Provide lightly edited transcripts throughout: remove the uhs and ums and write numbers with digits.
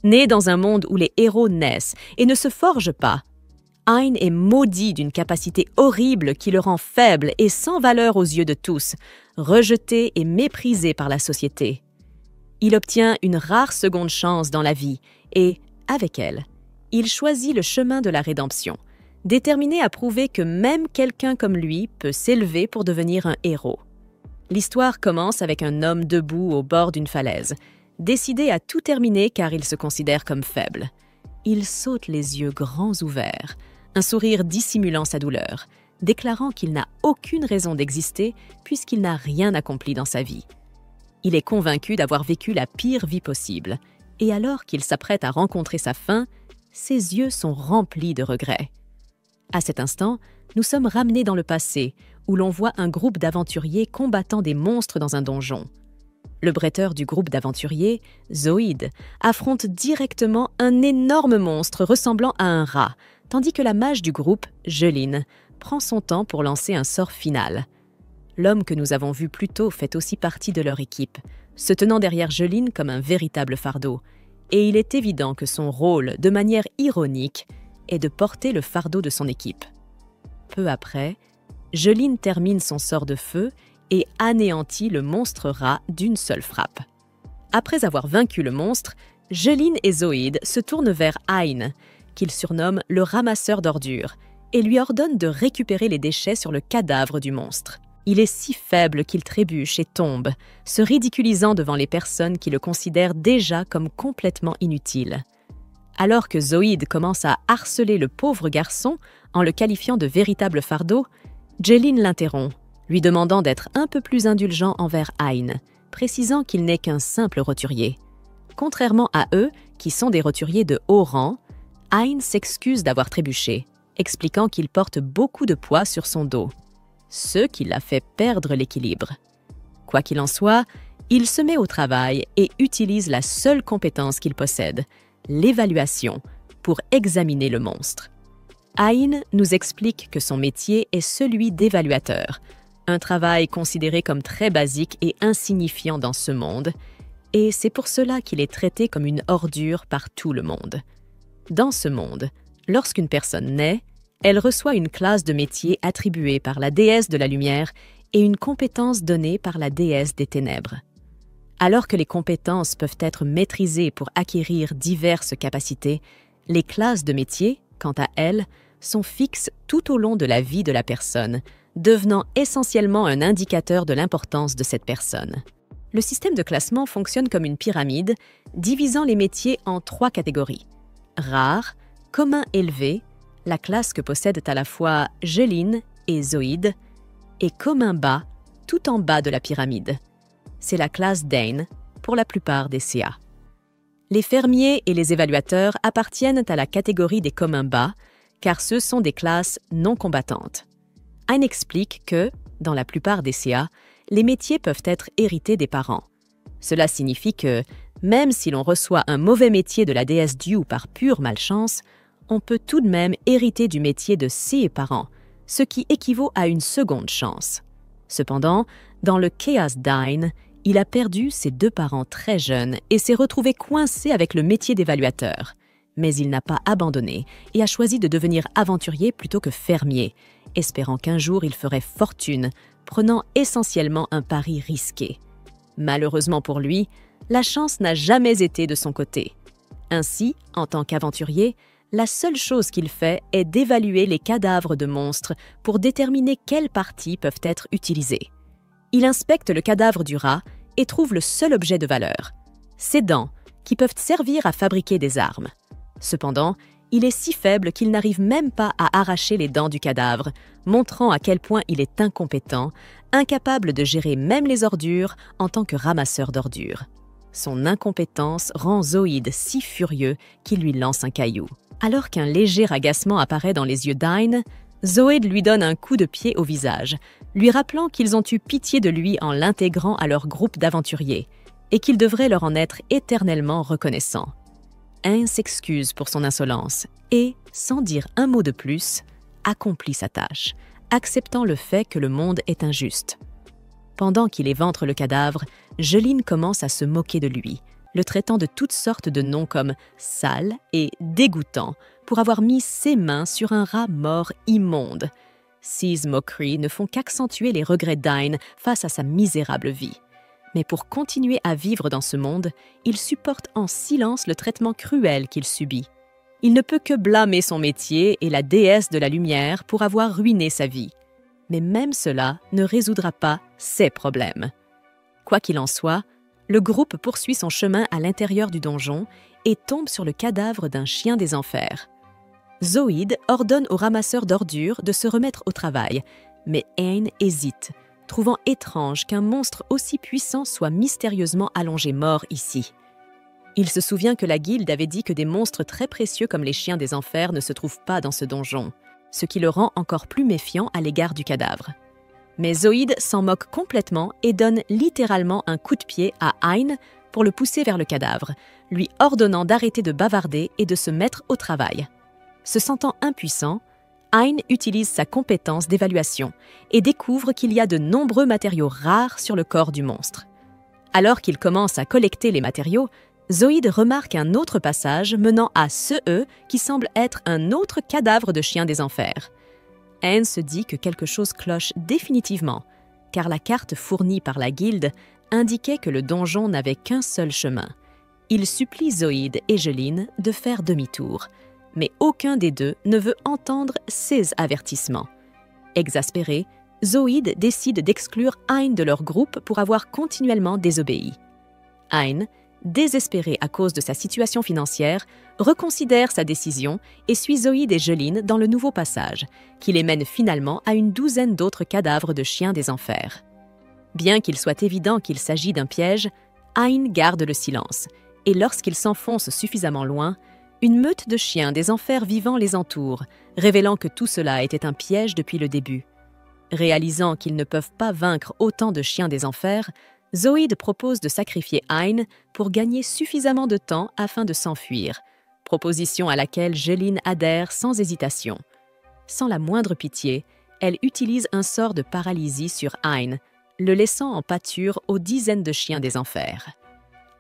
Né dans un monde où les héros naissent et ne se forgent pas, Hein est maudit d'une capacité horrible qui le rend faible et sans valeur aux yeux de tous, rejeté et méprisé par la société. Il obtient une rare seconde chance dans la vie et, avec elle, il choisit le chemin de la rédemption, déterminé à prouver que même quelqu'un comme lui peut s'élever pour devenir un héros. L'histoire commence avec un homme debout au bord d'une falaise, décidé à tout terminer car il se considère comme faible. Il saute les yeux grands ouverts, un sourire dissimulant sa douleur, déclarant qu'il n'a aucune raison d'exister puisqu'il n'a rien accompli dans sa vie. Il est convaincu d'avoir vécu la pire vie possible, et alors qu'il s'apprête à rencontrer sa fin, ses yeux sont remplis de regrets. À cet instant, nous sommes ramenés dans le passé, où l'on voit un groupe d'aventuriers combattant des monstres dans un donjon. Le bretteur du groupe d'aventuriers, Zoïde, affronte directement un énorme monstre ressemblant à un rat, tandis que la mage du groupe, Jeline, prend son temps pour lancer un sort final. L'homme que nous avons vu plus tôt fait aussi partie de leur équipe, se tenant derrière Jeline comme un véritable fardeau, et il est évident que son rôle, de manière ironique, est de porter le fardeau de son équipe. Peu après, Jeline termine son sort de feu et anéantit le monstre rat d'une seule frappe. Après avoir vaincu le monstre, Jeline et Zoïde se tournent vers Hein, qu'il surnomme le ramasseur d'ordures, et lui ordonne de récupérer les déchets sur le cadavre du monstre. Il est si faible qu'il trébuche et tombe, se ridiculisant devant les personnes qui le considèrent déjà comme complètement inutile. Alors que Zoïde commence à harceler le pauvre garçon en le qualifiant de véritable fardeau, Jeline l'interrompt, lui demandant d'être un peu plus indulgent envers Hein, précisant qu'il n'est qu'un simple roturier. Contrairement à eux, qui sont des roturiers de haut rang, Hein s'excuse d'avoir trébuché, expliquant qu'il porte beaucoup de poids sur son dos, ce qui l'a fait perdre l'équilibre. Quoi qu'il en soit, il se met au travail et utilise la seule compétence qu'il possède, l'évaluation, pour examiner le monstre. Hein nous explique que son métier est celui d'évaluateur, un travail considéré comme très basique et insignifiant dans ce monde, et c'est pour cela qu'il est traité comme une ordure par tout le monde. Dans ce monde, lorsqu'une personne naît, elle reçoit une classe de métier attribuée par la déesse de la lumière et une compétence donnée par la déesse des ténèbres. Alors que les compétences peuvent être maîtrisées pour acquérir diverses capacités, les classes de métier, quant à elles, sont fixes tout au long de la vie de la personne, devenant essentiellement un indicateur de l'importance de cette personne. Le système de classement fonctionne comme une pyramide, divisant les métiers en 3 catégories. Rare, commun élevé, la classe que possèdent à la fois Jeline et Zoïde, et commun bas, tout en bas de la pyramide. C'est la classe d'Ain pour la plupart des CA. Les fermiers et les évaluateurs appartiennent à la catégorie des communs bas, car ce sont des classes non combattantes. Hein explique que, dans la plupart des CA, les métiers peuvent être hérités des parents. Cela signifie que, même si l'on reçoit un mauvais métier de la déesse Diu par pure malchance, on peut tout de même hériter du métier de ses parents, ce qui équivaut à une seconde chance. Cependant, dans le Chaos d'Ain, il a perdu ses 2 parents très jeunes et s'est retrouvé coincé avec le métier d'évaluateur. Mais il n'a pas abandonné et a choisi de devenir aventurier plutôt que fermier, espérant qu'un jour il ferait fortune, prenant essentiellement un pari risqué. Malheureusement pour lui, la chance n'a jamais été de son côté. Ainsi, en tant qu'aventurier, la seule chose qu'il fait est d'évaluer les cadavres de monstres pour déterminer quelles parties peuvent être utilisées. Il inspecte le cadavre du rat et trouve le seul objet de valeur, ses dents, qui peuvent servir à fabriquer des armes. Cependant, il est si faible qu'il n'arrive même pas à arracher les dents du cadavre, montrant à quel point il est incompétent, incapable de gérer même les ordures en tant que ramasseur d'ordures. Son incompétence rend Zoïde si furieux qu'il lui lance un caillou. Alors qu'un léger agacement apparaît dans les yeux d'Ain, Zoïde lui donne un coup de pied au visage, lui rappelant qu'ils ont eu pitié de lui en l'intégrant à leur groupe d'aventuriers et qu'il devrait leur en être éternellement reconnaissant. Hein s'excuse pour son insolence et, sans dire un mot de plus, accomplit sa tâche, acceptant le fait que le monde est injuste. Pendant qu'il éventre le cadavre, Jeline commence à se moquer de lui, le traitant de toutes sortes de noms comme sale et dégoûtant pour avoir mis ses mains sur un rat mort immonde. Ces moqueries ne font qu'accentuer les regrets d'Ain face à sa misérable vie. Mais pour continuer à vivre dans ce monde, il supporte en silence le traitement cruel qu'il subit. Il ne peut que blâmer son métier et la déesse de la lumière pour avoir ruiné sa vie. Mais même cela ne résoudra pas ses problèmes. Quoi qu'il en soit, le groupe poursuit son chemin à l'intérieur du donjon et tombe sur le cadavre d'un chien des enfers. Zoïde ordonne au ramasseur d'ordures de se remettre au travail, mais Ain hésite, trouvant étrange qu'un monstre aussi puissant soit mystérieusement allongé mort ici. Il se souvient que la guilde avait dit que des monstres très précieux comme les chiens des enfers ne se trouvent pas dans ce donjon, ce qui le rend encore plus méfiant à l'égard du cadavre. Mais Zoïde s'en moque complètement et donne littéralement un coup de pied à Ain pour le pousser vers le cadavre, lui ordonnant d'arrêter de bavarder et de se mettre au travail. Se sentant impuissant, Ain utilise sa compétence d'évaluation et découvre qu'il y a de nombreux matériaux rares sur le corps du monstre. Alors qu'il commence à collecter les matériaux, Zoïde remarque un autre passage menant à ce qui semble être un autre cadavre de chien des enfers. Ain se dit que quelque chose cloche définitivement, car la carte fournie par la guilde indiquait que le donjon n'avait qu'un seul chemin. Il supplie Zoïde et Jeline de faire demi-tour, mais aucun des deux ne veut entendre ces avertissements. Exaspéré, Zoïde décide d'exclure Ain de leur groupe pour avoir continuellement désobéi. Ain, désespéré à cause de sa situation financière, reconsidère sa décision et suit Zoïde et Jeline dans le nouveau passage, qui les mène finalement à une douzaine d'autres cadavres de chiens des enfers. Bien qu'il soit évident qu'il s'agit d'un piège, Ain garde le silence, et lorsqu'il s'enfonce suffisamment loin, une meute de chiens des enfers vivants les entoure, révélant que tout cela était un piège depuis le début. Réalisant qu'ils ne peuvent pas vaincre autant de chiens des enfers, Zoïde propose de sacrifier Ain pour gagner suffisamment de temps afin de s'enfuir, proposition à laquelle Jeline adhère sans hésitation. Sans la moindre pitié, elle utilise un sort de paralysie sur Ain, le laissant en pâture aux dizaines de chiens des enfers.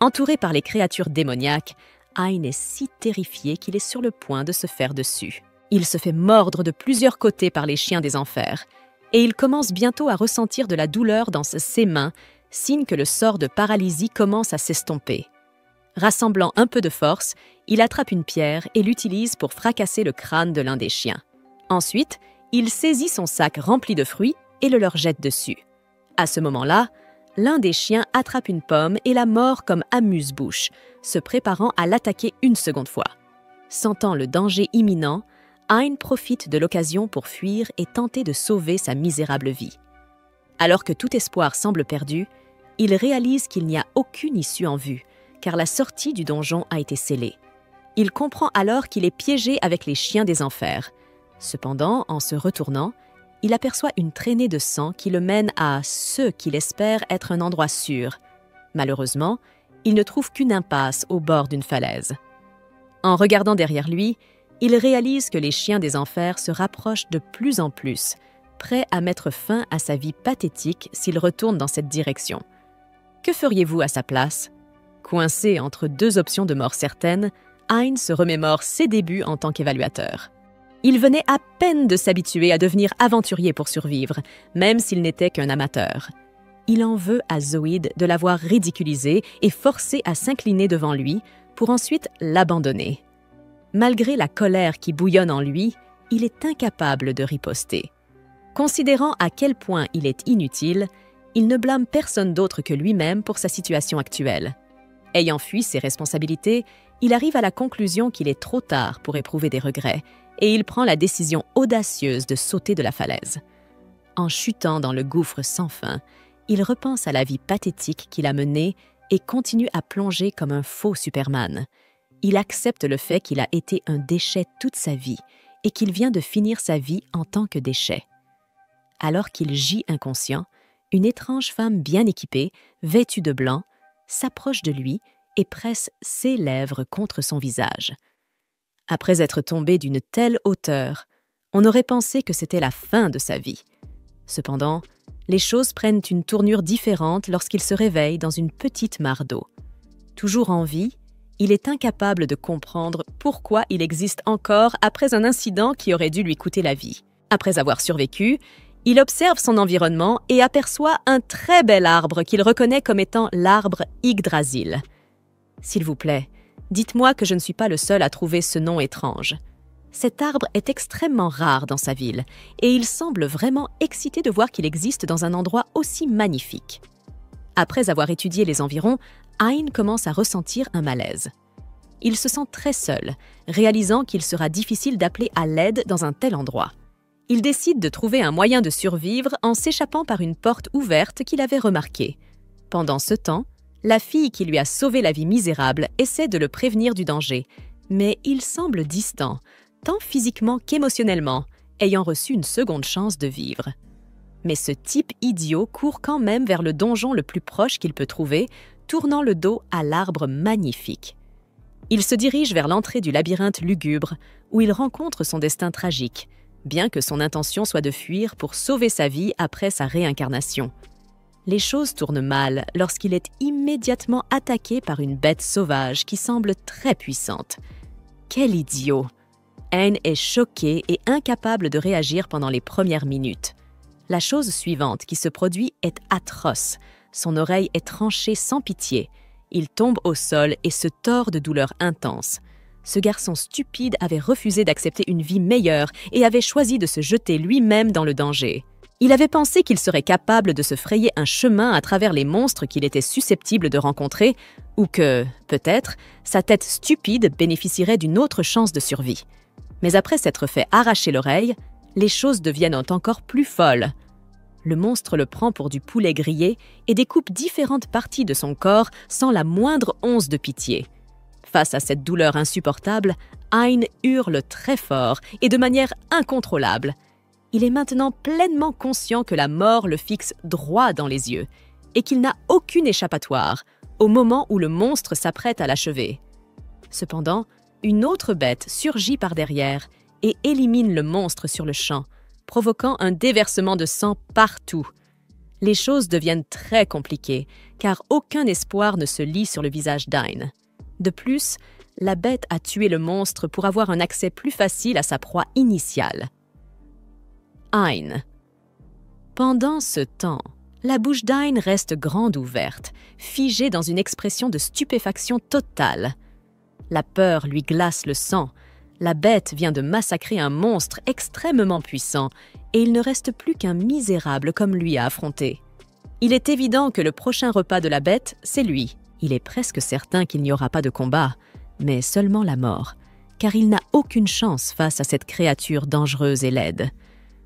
Entouré par les créatures démoniaques, Ain est si terrifié qu'il est sur le point de se faire dessus. Il se fait mordre de plusieurs côtés par les chiens des enfers, et il commence bientôt à ressentir de la douleur dans ses mains, signe que le sort de paralysie commence à s'estomper. Rassemblant un peu de force, il attrape une pierre et l'utilise pour fracasser le crâne de l'un des chiens. Ensuite, il saisit son sac rempli de fruits et le leur jette dessus. À ce moment-là, l'un des chiens attrape une pomme et la mord comme amuse-bouche, se préparant à l'attaquer une seconde fois. Sentant le danger imminent, Ain profite de l'occasion pour fuir et tenter de sauver sa misérable vie. Alors que tout espoir semble perdu, il réalise qu'il n'y a aucune issue en vue, car la sortie du donjon a été scellée. Il comprend alors qu'il est piégé avec les chiens des enfers. Cependant, en se retournant, il aperçoit une traînée de sang qui le mène à ce qu'il espère être un endroit sûr. Malheureusement, il ne trouve qu'une impasse au bord d'une falaise. En regardant derrière lui, il réalise que les chiens des enfers se rapprochent de plus en plus, prêts à mettre fin à sa vie pathétique s'il retourne dans cette direction. Que feriez-vous à sa place? Coincé entre deux options de mort certaines, Ain se remémore ses débuts en tant qu'évaluateur. Il venait à peine de s'habituer à devenir aventurier pour survivre, même s'il n'était qu'un amateur. Il en veut à Zoïde de l'avoir ridiculisé et forcé à s'incliner devant lui pour ensuite l'abandonner. Malgré la colère qui bouillonne en lui, il est incapable de riposter. Considérant à quel point il est inutile, il ne blâme personne d'autre que lui-même pour sa situation actuelle. Ayant fui ses responsabilités, il arrive à la conclusion qu'il est trop tard pour éprouver des regrets et il prend la décision audacieuse de sauter de la falaise. En chutant dans le gouffre sans fin, il repense à la vie pathétique qu'il a menée et continue à plonger comme un faux Superman. Il accepte le fait qu'il a été un déchet toute sa vie et qu'il vient de finir sa vie en tant que déchet. Alors qu'il gît inconscient, une étrange femme bien équipée, vêtue de blanc, s'approche de lui et presse ses lèvres contre son visage. Après être tombé d'une telle hauteur, on aurait pensé que c'était la fin de sa vie. Cependant, les choses prennent une tournure différente lorsqu'il se réveille dans une petite mare d'eau. Toujours en vie, il est incapable de comprendre pourquoi il existe encore après un incident qui aurait dû lui coûter la vie. Après avoir survécu, il observe son environnement et aperçoit un très bel arbre qu'il reconnaît comme étant l'arbre Yggdrasil. S'il vous plaît, dites-moi que je ne suis pas le seul à trouver ce nom étrange. Cet arbre est extrêmement rare dans sa ville et il semble vraiment excité de voir qu'il existe dans un endroit aussi magnifique. Après avoir étudié les environs, Hein commence à ressentir un malaise. Il se sent très seul, réalisant qu'il sera difficile d'appeler à l'aide dans un tel endroit. Il décide de trouver un moyen de survivre en s'échappant par une porte ouverte qu'il avait remarquée. Pendant ce temps, la fille qui lui a sauvé la vie misérable essaie de le prévenir du danger, mais il semble distant, tant physiquement qu'émotionnellement, ayant reçu une seconde chance de vivre. Mais ce type idiot court quand même vers le donjon le plus proche qu'il peut trouver, tournant le dos à l'arbre magnifique. Il se dirige vers l'entrée du labyrinthe lugubre, où il rencontre son destin tragique, bien que son intention soit de fuir pour sauver sa vie après sa réincarnation. Les choses tournent mal lorsqu'il est immédiatement attaqué par une bête sauvage qui semble très puissante. Quel idiot! Hein est choqué et incapable de réagir pendant les premières minutes. La chose suivante qui se produit est atroce. Son oreille est tranchée sans pitié. Il tombe au sol et se tord de douleur intense. Ce garçon stupide avait refusé d'accepter une vie meilleure et avait choisi de se jeter lui-même dans le danger. Il avait pensé qu'il serait capable de se frayer un chemin à travers les monstres qu'il était susceptible de rencontrer, ou que, peut-être, sa tête stupide bénéficierait d'une autre chance de survie. Mais après s'être fait arracher l'oreille, les choses deviennent encore plus folles. Le monstre le prend pour du poulet grillé et découpe différentes parties de son corps sans la moindre once de pitié. Face à cette douleur insupportable, Hein hurle très fort et de manière incontrôlable. Il est maintenant pleinement conscient que la mort le fixe droit dans les yeux et qu'il n'a aucune échappatoire au moment où le monstre s'apprête à l'achever. Cependant, une autre bête surgit par derrière et élimine le monstre sur le champ, provoquant un déversement de sang partout. Les choses deviennent très compliquées, car aucun espoir ne se lit sur le visage d'Hein. De plus, la bête a tué le monstre pour avoir un accès plus facile à sa proie initiale. Hein. Pendant ce temps, la bouche d'Hein reste grande ouverte, figée dans une expression de stupéfaction totale. La peur lui glace le sang. La bête vient de massacrer un monstre extrêmement puissant et il ne reste plus qu'un misérable comme lui à affronter. Il est évident que le prochain repas de la bête, c'est lui. Il est presque certain qu'il n'y aura pas de combat, mais seulement la mort, car il n'a aucune chance face à cette créature dangereuse et laide.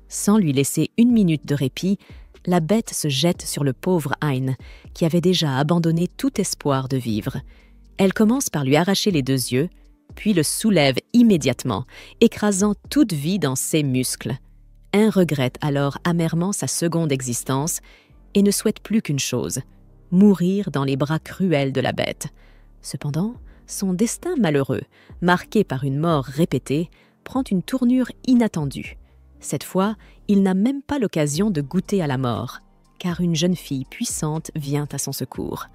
Sans lui laisser une minute de répit, la bête se jette sur le pauvre Hein, qui avait déjà abandonné tout espoir de vivre. Elle commence par lui arracher les 2 yeux, puis le soulève immédiatement, écrasant toute vie dans ses muscles. Hein regrette alors amèrement sa seconde existence et ne souhaite plus qu'une chose, mourir dans les bras cruels de la bête. Cependant, son destin malheureux, marqué par une mort répétée, prend une tournure inattendue. Cette fois, il n'a même pas l'occasion de goûter à la mort, car une jeune fille puissante vient à son secours.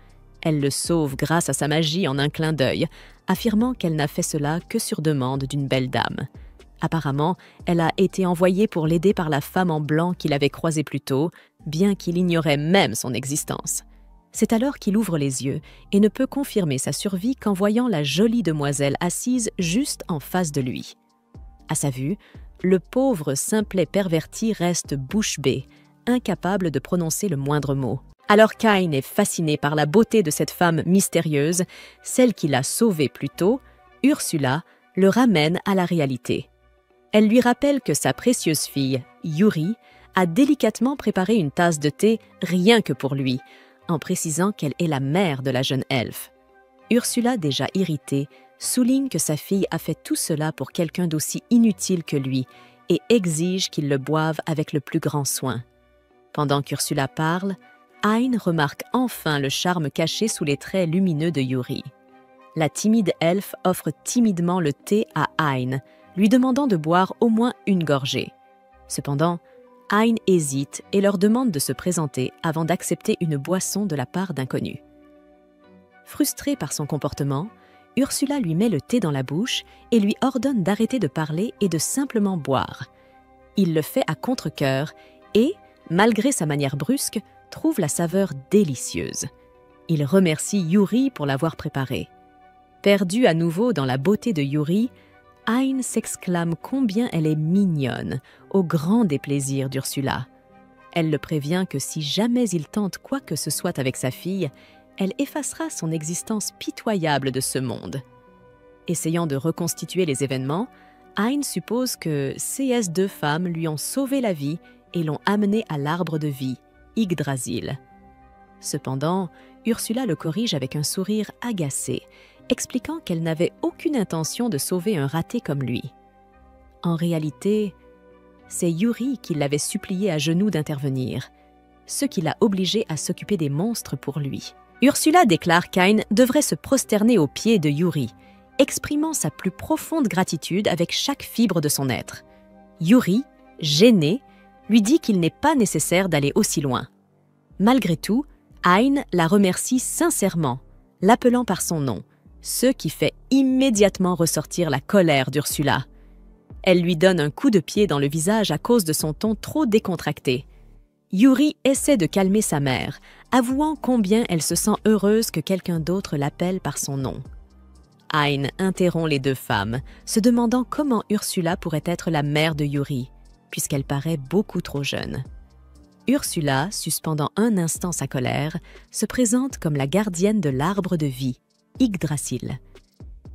Elle le sauve grâce à sa magie en un clin d'œil, affirmant qu'elle n'a fait cela que sur demande d'une belle dame. Apparemment, elle a été envoyée pour l'aider par la femme en blanc qu'il avait croisée plus tôt, bien qu'il ignorait même son existence. C'est alors qu'il ouvre les yeux et ne peut confirmer sa survie qu'en voyant la jolie demoiselle assise juste en face de lui. À sa vue, le pauvre simplet perverti reste bouche bée, incapable de prononcer le moindre mot. Alors qu'Hein est fasciné par la beauté de cette femme mystérieuse, celle qui l'a sauvé plus tôt, Ursula le ramène à la réalité. Elle lui rappelle que sa précieuse fille, Yuri, a délicatement préparé une tasse de thé rien que pour lui, en précisant qu'elle est la mère de la jeune elfe. Ursula, déjà irritée, souligne que sa fille a fait tout cela pour quelqu'un d'aussi inutile que lui et exige qu'il le boive avec le plus grand soin. Pendant qu'Ursula parle, Hein remarque enfin le charme caché sous les traits lumineux de Yuri. La timide elfe offre timidement le thé à Hein, lui demandant de boire au moins une gorgée. Cependant, Hein hésite et leur demande de se présenter avant d'accepter une boisson de la part d'inconnus. Frustrée par son comportement, Ursula lui met le thé dans la bouche et lui ordonne d'arrêter de parler et de simplement boire. Il le fait à contre-cœur et, malgré sa manière brusque, trouve la saveur délicieuse. Il remercie Yuri pour l'avoir préparé. Perdue à nouveau dans la beauté de Yuri, Hein s'exclame combien elle est mignonne, au grand déplaisir d'Ursula. Elle le prévient que si jamais il tente quoi que ce soit avec sa fille, elle effacera son existence pitoyable de ce monde. Essayant de reconstituer les événements, Hein suppose que ces deux femmes lui ont sauvé la vie et l'ont amené à l'arbre de vie, Yggdrasil. Cependant, Ursula le corrige avec un sourire agacé, expliquant qu'elle n'avait aucune intention de sauver un raté comme lui. En réalité, c'est Yuri qui l'avait supplié à genoux d'intervenir, ce qui l'a obligé à s'occuper des monstres pour lui. Ursula déclare qu'Ain devrait se prosterner aux pieds de Yuri, exprimant sa plus profonde gratitude avec chaque fibre de son être. Yuri, gêné, lui dit qu'il n'est pas nécessaire d'aller aussi loin. Malgré tout, Hein la remercie sincèrement, l'appelant par son nom, ce qui fait immédiatement ressortir la colère d'Ursula. Elle lui donne un coup de pied dans le visage à cause de son ton trop décontracté. Yuri essaie de calmer sa mère, avouant combien elle se sent heureuse que quelqu'un d'autre l'appelle par son nom. Hein interrompt les deux femmes, se demandant comment Ursula pourrait être la mère de Yuri, puisqu'elle paraît beaucoup trop jeune. Ursula, suspendant un instant sa colère, se présente comme la gardienne de l'arbre de vie, Yggdrasil.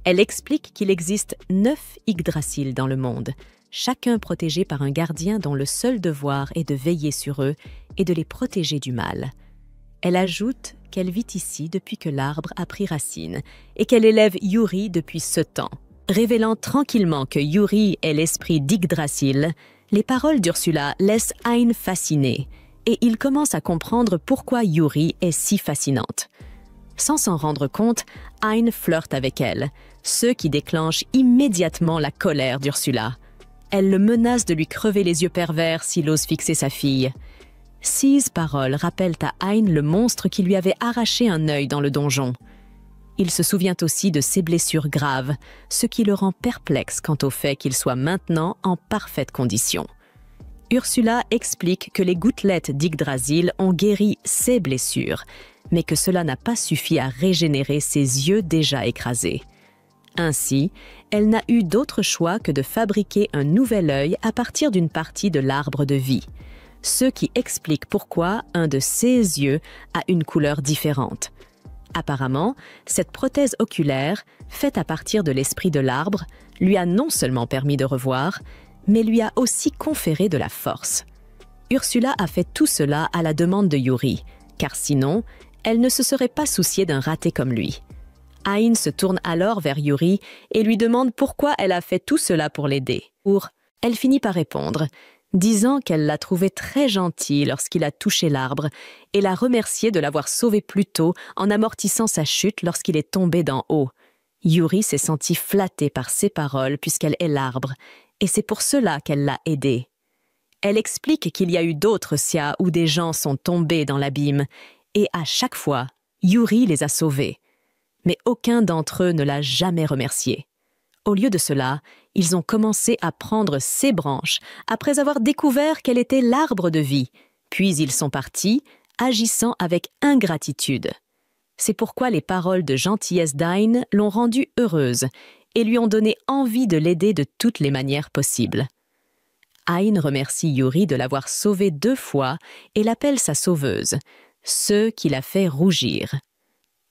Elle explique qu'il existe 9 Yggdrasil dans le monde, chacun protégé par un gardien dont le seul devoir est de veiller sur eux et de les protéger du mal. Elle ajoute qu'elle vit ici depuis que l'arbre a pris racine et qu'elle élève Yuri depuis ce temps. Révélant tranquillement que Yuri est l'esprit d'Yggdrasil, les paroles d'Ursula laissent Hein fasciné et il commence à comprendre pourquoi Yuri est si fascinante. Sans s'en rendre compte, Hein flirte avec elle, ce qui déclenche immédiatement la colère d'Ursula. Elle le menace de lui crever les yeux pervers s'il ose fixer sa fille. Ces paroles rappellent à Hein le monstre qui lui avait arraché un œil dans le donjon. Il se souvient aussi de ses blessures graves, ce qui le rend perplexe quant au fait qu'il soit maintenant en parfaite condition. Ursula explique que les gouttelettes d'Yggdrasil ont guéri ses blessures, mais que cela n'a pas suffi à régénérer ses yeux déjà écrasés. Ainsi, elle n'a eu d'autre choix que de fabriquer un nouvel œil à partir d'une partie de l'arbre de vie, ce qui explique pourquoi un de ses yeux a une couleur différente. Apparemment, cette prothèse oculaire, faite à partir de l'esprit de l'arbre, lui a non seulement permis de revoir, mais lui a aussi conféré de la force. Ursula a fait tout cela à la demande de Yuri, car sinon, elle ne se serait pas souciée d'un raté comme lui. Hein se tourne alors vers Yuri et lui demande pourquoi elle a fait tout cela pour l'aider. Elle finit par répondre, disant qu'elle l'a trouvé très gentil lorsqu'il a touché l'arbre et l'a remercié de l'avoir sauvé plus tôt en amortissant sa chute lorsqu'il est tombé d'en haut. Yuri s'est sentie flattée par ses paroles puisqu'elle est l'arbre, et c'est pour cela qu'elle l'a aidé. Elle explique qu'il y a eu d'autres Sia où des gens sont tombés dans l'abîme, et à chaque fois, Yuri les a sauvés. Mais aucun d'entre eux ne l'a jamais remercié. Au lieu de cela, ils ont commencé à prendre ses branches après avoir découvert qu'elle était l'arbre de vie, puis ils sont partis, agissant avec ingratitude. C'est pourquoi les paroles de gentillesse d'Ain l'ont rendue heureuse et lui ont donné envie de l'aider de toutes les manières possibles. Hein remercie Yuri de l'avoir sauvée 2 fois et l'appelle sa sauveuse, ce qui la fait rougir.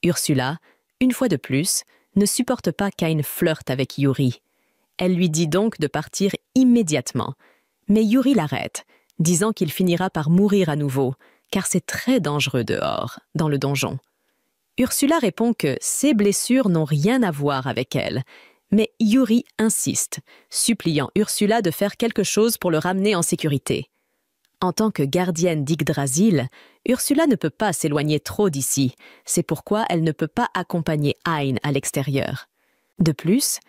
Ursula, une fois de plus, ne supporte pas qu'Ain flirte avec Yuri. Elle lui dit donc de partir immédiatement, mais Yuri l'arrête, disant qu'il finira par mourir à nouveau, car c'est très dangereux dehors, dans le donjon. Ursula répond que ses blessures n'ont rien à voir avec elle, mais Yuri insiste, suppliant Ursula de faire quelque chose pour le ramener en sécurité. En tant que gardienne d'Yggdrasil, Ursula ne peut pas s'éloigner trop d'ici, c'est pourquoi elle ne peut pas accompagner Hein à l'extérieur. De plus,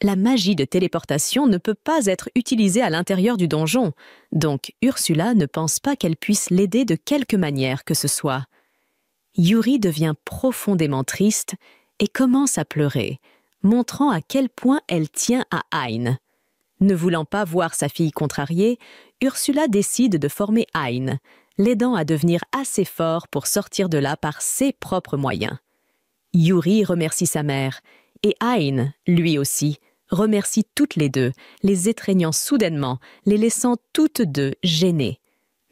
la magie de téléportation ne peut pas être utilisée à l'intérieur du donjon, donc Ursula ne pense pas qu'elle puisse l'aider de quelque manière que ce soit. Yuri devient profondément triste et commence à pleurer, montrant à quel point elle tient à Hein. Ne voulant pas voir sa fille contrariée, Ursula décide de former Hein, l'aidant à devenir assez fort pour sortir de là par ses propres moyens. Yuri remercie sa mère, et Hein, lui aussi, remercie toutes les deux, les étreignant soudainement, les laissant toutes deux gênées.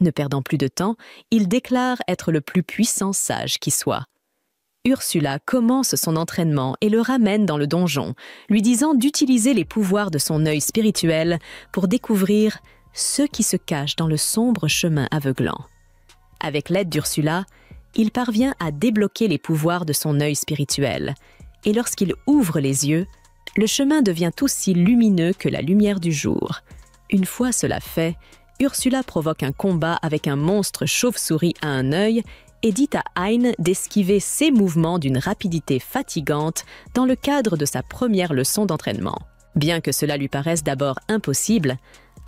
Ne perdant plus de temps, il déclare être le plus puissant sage qui soit. Ursula commence son entraînement et le ramène dans le donjon, lui disant d'utiliser les pouvoirs de son œil spirituel pour découvrir ce qui se cache dans le sombre chemin aveuglant. Avec l'aide d'Ursula, il parvient à débloquer les pouvoirs de son œil spirituel, et lorsqu'il ouvre les yeux, le chemin devient aussi lumineux que la lumière du jour. Une fois cela fait, Ursula provoque un combat avec un monstre chauve-souris à un œil et dit à Hein d'esquiver ses mouvements d'une rapidité fatigante dans le cadre de sa première leçon d'entraînement. Bien que cela lui paraisse d'abord impossible,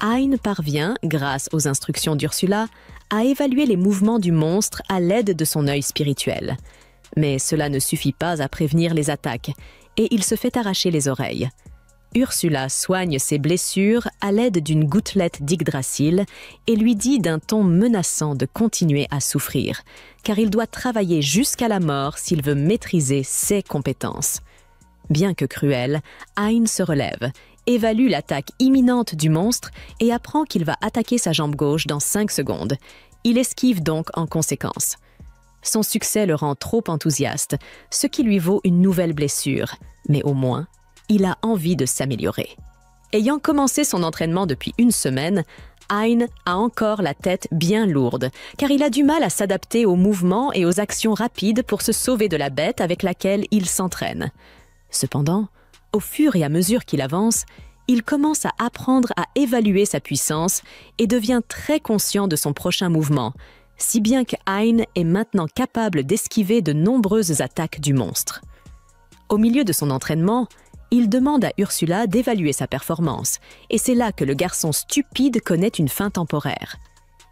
Hein parvient, grâce aux instructions d'Ursula, à évaluer les mouvements du monstre à l'aide de son œil spirituel. Mais cela ne suffit pas à prévenir les attaques, et il se fait arracher les oreilles. Ursula soigne ses blessures à l'aide d'une gouttelette d'Yggdrasil et lui dit d'un ton menaçant de continuer à souffrir, car il doit travailler jusqu'à la mort s'il veut maîtriser ses compétences. Bien que cruel, Hein se relève, évalue l'attaque imminente du monstre et apprend qu'il va attaquer sa jambe gauche dans 5 secondes. Il esquive donc en conséquence. Son succès le rend trop enthousiaste, ce qui lui vaut une nouvelle blessure, mais au moins, il a envie de s'améliorer. Ayant commencé son entraînement depuis 1 semaine, Hein a encore la tête bien lourde, car il a du mal à s'adapter aux mouvements et aux actions rapides pour se sauver de la bête avec laquelle il s'entraîne. Cependant, au fur et à mesure qu'il avance, il commence à apprendre à évaluer sa puissance et devient très conscient de son prochain mouvement, si bien que Hein est maintenant capable d'esquiver de nombreuses attaques du monstre. Au milieu de son entraînement, il demande à Ursula d'évaluer sa performance, et c'est là que le garçon stupide connaît une fin temporaire.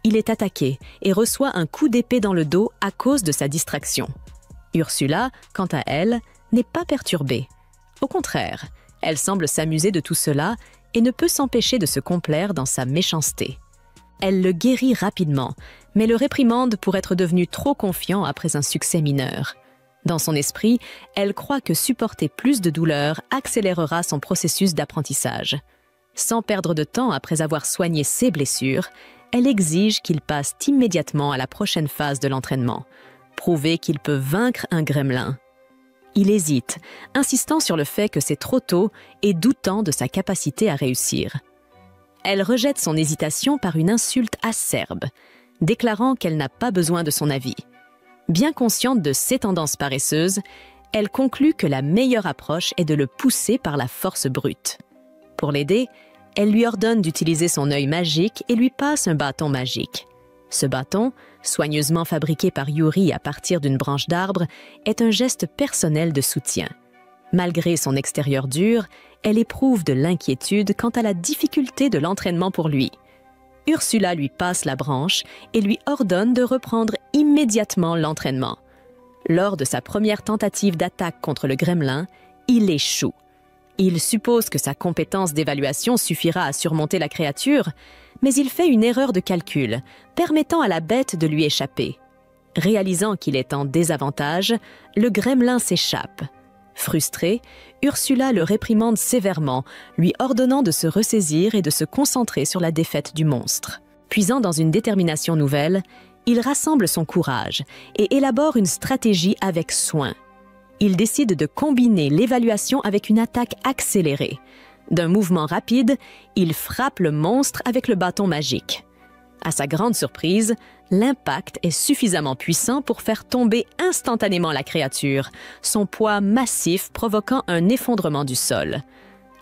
Il est attaqué et reçoit un coup d'épée dans le dos à cause de sa distraction. Ursula, quant à elle, n'est pas perturbée. Au contraire, elle semble s'amuser de tout cela et ne peut s'empêcher de se complaire dans sa méchanceté. Elle le guérit rapidement, mais le réprimande pour être devenu trop confiant après un succès mineur. Dans son esprit, elle croit que supporter plus de douleur accélérera son processus d'apprentissage. Sans perdre de temps après avoir soigné ses blessures, elle exige qu'il passe immédiatement à la prochaine phase de l'entraînement, prouver qu'il peut vaincre un gremlin. Il hésite, insistant sur le fait que c'est trop tôt et doutant de sa capacité à réussir. Elle rejette son hésitation par une insulte acerbe, déclarant qu'elle n'a pas besoin de son avis. Bien consciente de ses tendances paresseuses, elle conclut que la meilleure approche est de le pousser par la force brute. Pour l'aider, elle lui ordonne d'utiliser son œil magique et lui passe un bâton magique. Ce bâton, soigneusement fabriqué par Yuri à partir d'une branche d'arbre, est un geste personnel de soutien. Malgré son extérieur dur, elle éprouve de l'inquiétude quant à la difficulté de l'entraînement pour lui. Ursula lui passe la branche et lui ordonne de reprendre immédiatement l'entraînement. Lors de sa première tentative d'attaque contre le gremlin, il échoue. Il suppose que sa compétence d'évaluation suffira à surmonter la créature, mais il fait une erreur de calcul, permettant à la bête de lui échapper. Réalisant qu'il est en désavantage, le gremlin s'échappe. Frustrée, Ursula le réprimande sévèrement, lui ordonnant de se ressaisir et de se concentrer sur la défaite du monstre. Puisant dans une détermination nouvelle, il rassemble son courage et élabore une stratégie avec soin. Il décide de combiner l'évaluation avec une attaque accélérée. D'un mouvement rapide, il frappe le monstre avec le bâton magique. À sa grande surprise, l'impact est suffisamment puissant pour faire tomber instantanément la créature, son poids massif provoquant un effondrement du sol.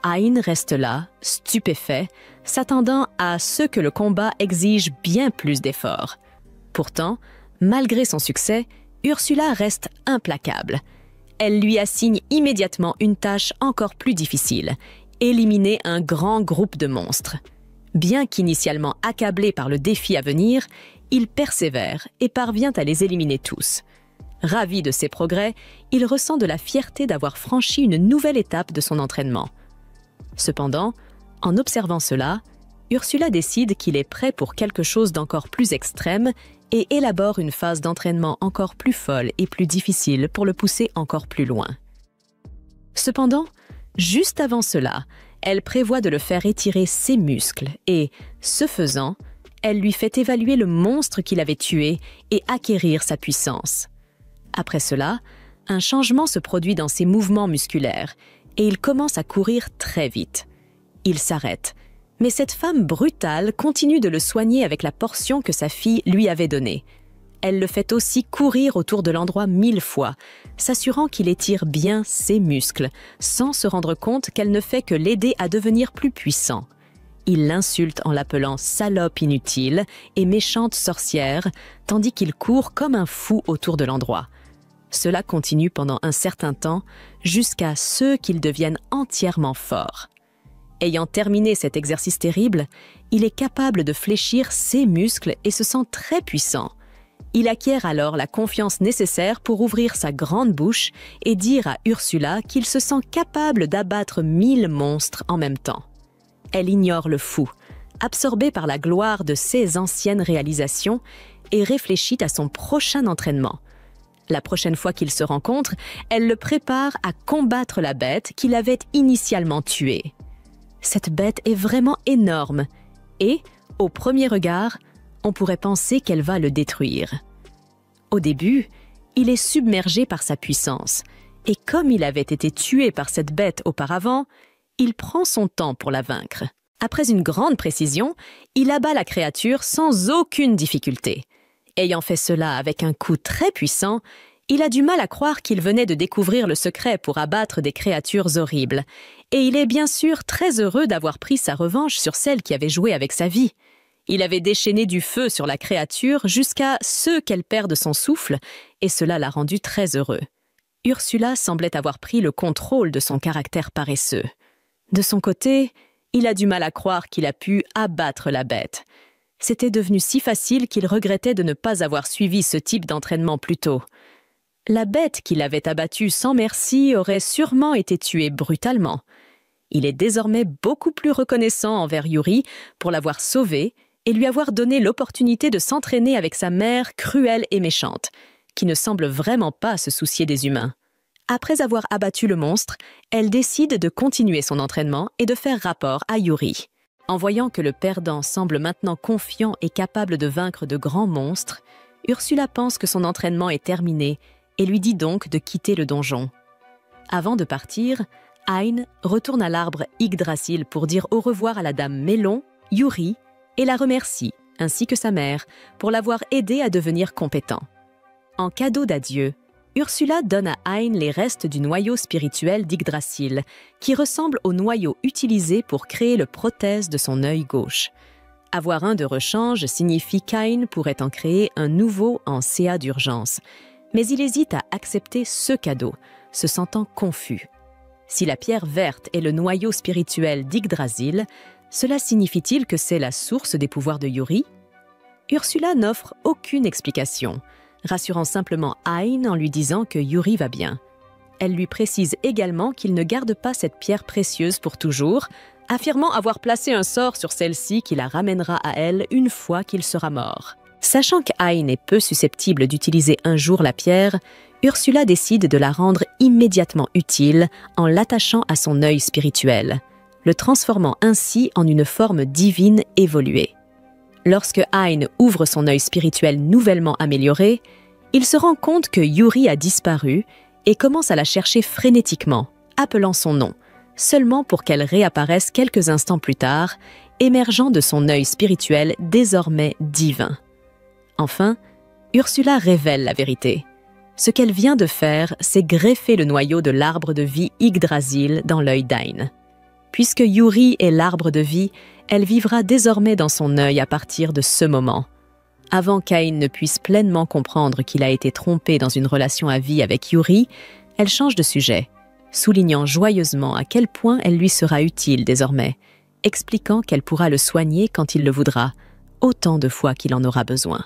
Hein reste là, stupéfait, s'attendant à ce que le combat exige bien plus d'efforts. Pourtant, malgré son succès, Ursula reste implacable. Elle lui assigne immédiatement une tâche encore plus difficile, éliminer un grand groupe de monstres. Bien qu'initialement accablé par le défi à venir, il persévère et parvient à les éliminer tous. Ravi de ses progrès, il ressent de la fierté d'avoir franchi une nouvelle étape de son entraînement. Cependant, en observant cela, Ursula décide qu'il est prêt pour quelque chose d'encore plus extrême et élabore une phase d'entraînement encore plus folle et plus difficile pour le pousser encore plus loin. Cependant, juste avant cela, elle prévoit de le faire étirer ses muscles et, ce faisant, elle lui fait évaluer le monstre qu'il avait tué et acquérir sa puissance. Après cela, un changement se produit dans ses mouvements musculaires et il commence à courir très vite. Il s'arrête, mais cette femme brutale continue de le soigner avec la portion que sa fille lui avait donnée. Elle le fait aussi courir autour de l'endroit 1000 fois, s'assurant qu'il étire bien ses muscles, sans se rendre compte qu'elle ne fait que l'aider à devenir plus puissant. Il l'insulte en l'appelant « salope inutile » et « méchante sorcière », tandis qu'il court comme un fou autour de l'endroit. Cela continue pendant un certain temps, jusqu'à ce qu'il devienne entièrement fort. Ayant terminé cet exercice terrible, il est capable de fléchir ses muscles et se sent très puissant. Il acquiert alors la confiance nécessaire pour ouvrir sa grande bouche et dire à Ursula qu'il se sent capable d'abattre 1000 monstres en même temps. Elle ignore le fou, absorbée par la gloire de ses anciennes réalisations, et réfléchit à son prochain entraînement. La prochaine fois qu'ils se rencontrent, elle le prépare à combattre la bête qu'il avait initialement tuée. Cette bête est vraiment énorme et, au premier regard, on pourrait penser qu'elle va le détruire. Au début, il est submergé par sa puissance, et comme il avait été tué par cette bête auparavant, il prend son temps pour la vaincre. Après une grande précision, il abat la créature sans aucune difficulté. Ayant fait cela avec un coup très puissant, il a du mal à croire qu'il venait de découvrir le secret pour abattre des créatures horribles, et il est bien sûr très heureux d'avoir pris sa revanche sur celle qui avait joué avec sa vie. Il avait déchaîné du feu sur la créature jusqu'à ce qu'elle perde son souffle, et cela l'a rendu très heureux. Ursula semblait avoir pris le contrôle de son caractère paresseux. De son côté, il a du mal à croire qu'il a pu abattre la bête. C'était devenu si facile qu'il regrettait de ne pas avoir suivi ce type d'entraînement plus tôt. La bête qu'il avait abattue sans merci aurait sûrement été tuée brutalement. Il est désormais beaucoup plus reconnaissant envers Yuri pour l'avoir sauvé et lui avoir donné l'opportunité de s'entraîner avec sa mère cruelle et méchante, qui ne semble vraiment pas se soucier des humains. Après avoir abattu le monstre, elle décide de continuer son entraînement et de faire rapport à Yuri. En voyant que le perdant semble maintenant confiant et capable de vaincre de grands monstres, Ursula pense que son entraînement est terminé et lui dit donc de quitter le donjon. Avant de partir, Hein retourne à l'arbre Yggdrasil pour dire au revoir à la dame Mélon, Yuri, et la remercie, ainsi que sa mère, pour l'avoir aidé à devenir compétent. En cadeau d'adieu, Ursula donne à Hein les restes du noyau spirituel d'Yggdrasil, qui ressemble au noyau utilisé pour créer le prothèse de son œil gauche. Avoir un de rechange signifie qu'Ain pourrait en créer un nouveau en CA d'urgence, mais il hésite à accepter ce cadeau, se sentant confus. Si la pierre verte est le noyau spirituel d'Yggdrasil, cela signifie-t-il que c'est la source des pouvoirs de Yuri? Ursula n'offre aucune explication, rassurant simplement Hein en lui disant que Yuri va bien. Elle lui précise également qu'il ne garde pas cette pierre précieuse pour toujours, affirmant avoir placé un sort sur celle-ci qui la ramènera à elle une fois qu'il sera mort. Sachant qu'Ain est peu susceptible d'utiliser un jour la pierre, Ursula décide de la rendre immédiatement utile en l'attachant à son œil spirituel, le transformant ainsi en une forme divine évoluée. Lorsque Hein ouvre son œil spirituel nouvellement amélioré, il se rend compte que Yuri a disparu et commence à la chercher frénétiquement, appelant son nom, seulement pour qu'elle réapparaisse quelques instants plus tard, émergeant de son œil spirituel désormais divin. Enfin, Ursula révèle la vérité. Ce qu'elle vient de faire, c'est greffer le noyau de l'arbre de vie Yggdrasil dans l'œil d'Ain. Puisque Yuri est l'arbre de vie, elle vivra désormais dans son œil à partir de ce moment. Avant qu'Ain ne puisse pleinement comprendre qu'il a été trompé dans une relation à vie avec Yuri, elle change de sujet, soulignant joyeusement à quel point elle lui sera utile désormais, expliquant qu'elle pourra le soigner quand il le voudra, autant de fois qu'il en aura besoin.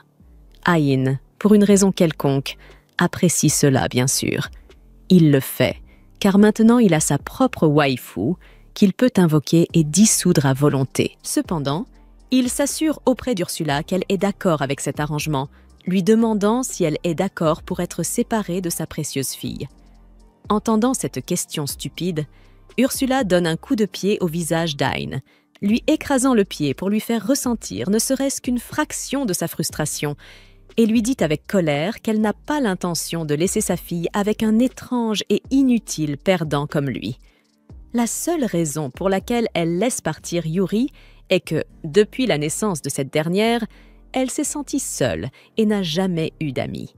Hein, pour une raison quelconque, apprécie cela, bien sûr. Il le fait, car maintenant il a sa propre waifu qu'il peut invoquer et dissoudre à volonté. Cependant, il s'assure auprès d'Ursula qu'elle est d'accord avec cet arrangement, lui demandant si elle est d'accord pour être séparée de sa précieuse fille. Entendant cette question stupide, Ursula donne un coup de pied au visage d'Ain, lui écrasant le pied pour lui faire ressentir ne serait-ce qu'une fraction de sa frustration, et lui dit avec colère qu'elle n'a pas l'intention de laisser sa fille avec un étrange et inutile perdant comme lui. La seule raison pour laquelle elle laisse partir Yuri est que, depuis la naissance de cette dernière, elle s'est sentie seule et n'a jamais eu d'amis.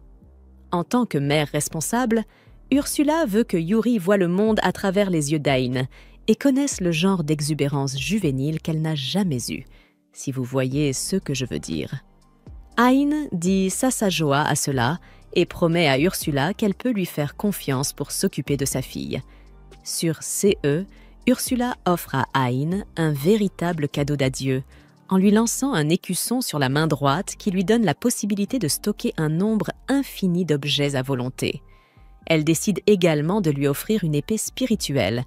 En tant que mère responsable, Ursula veut que Yuri voie le monde à travers les yeux d'Ain et connaisse le genre d'exubérance juvénile qu'elle n'a jamais eu, si vous voyez ce que je veux dire. Ain dit sa joie à cela et promet à Ursula qu'elle peut lui faire confiance pour s'occuper de sa fille. Sur CE, Ursula offre à Ain un véritable cadeau d'adieu, en lui lançant un écusson sur la main droite qui lui donne la possibilité de stocker un nombre infini d'objets à volonté. Elle décide également de lui offrir une épée spirituelle,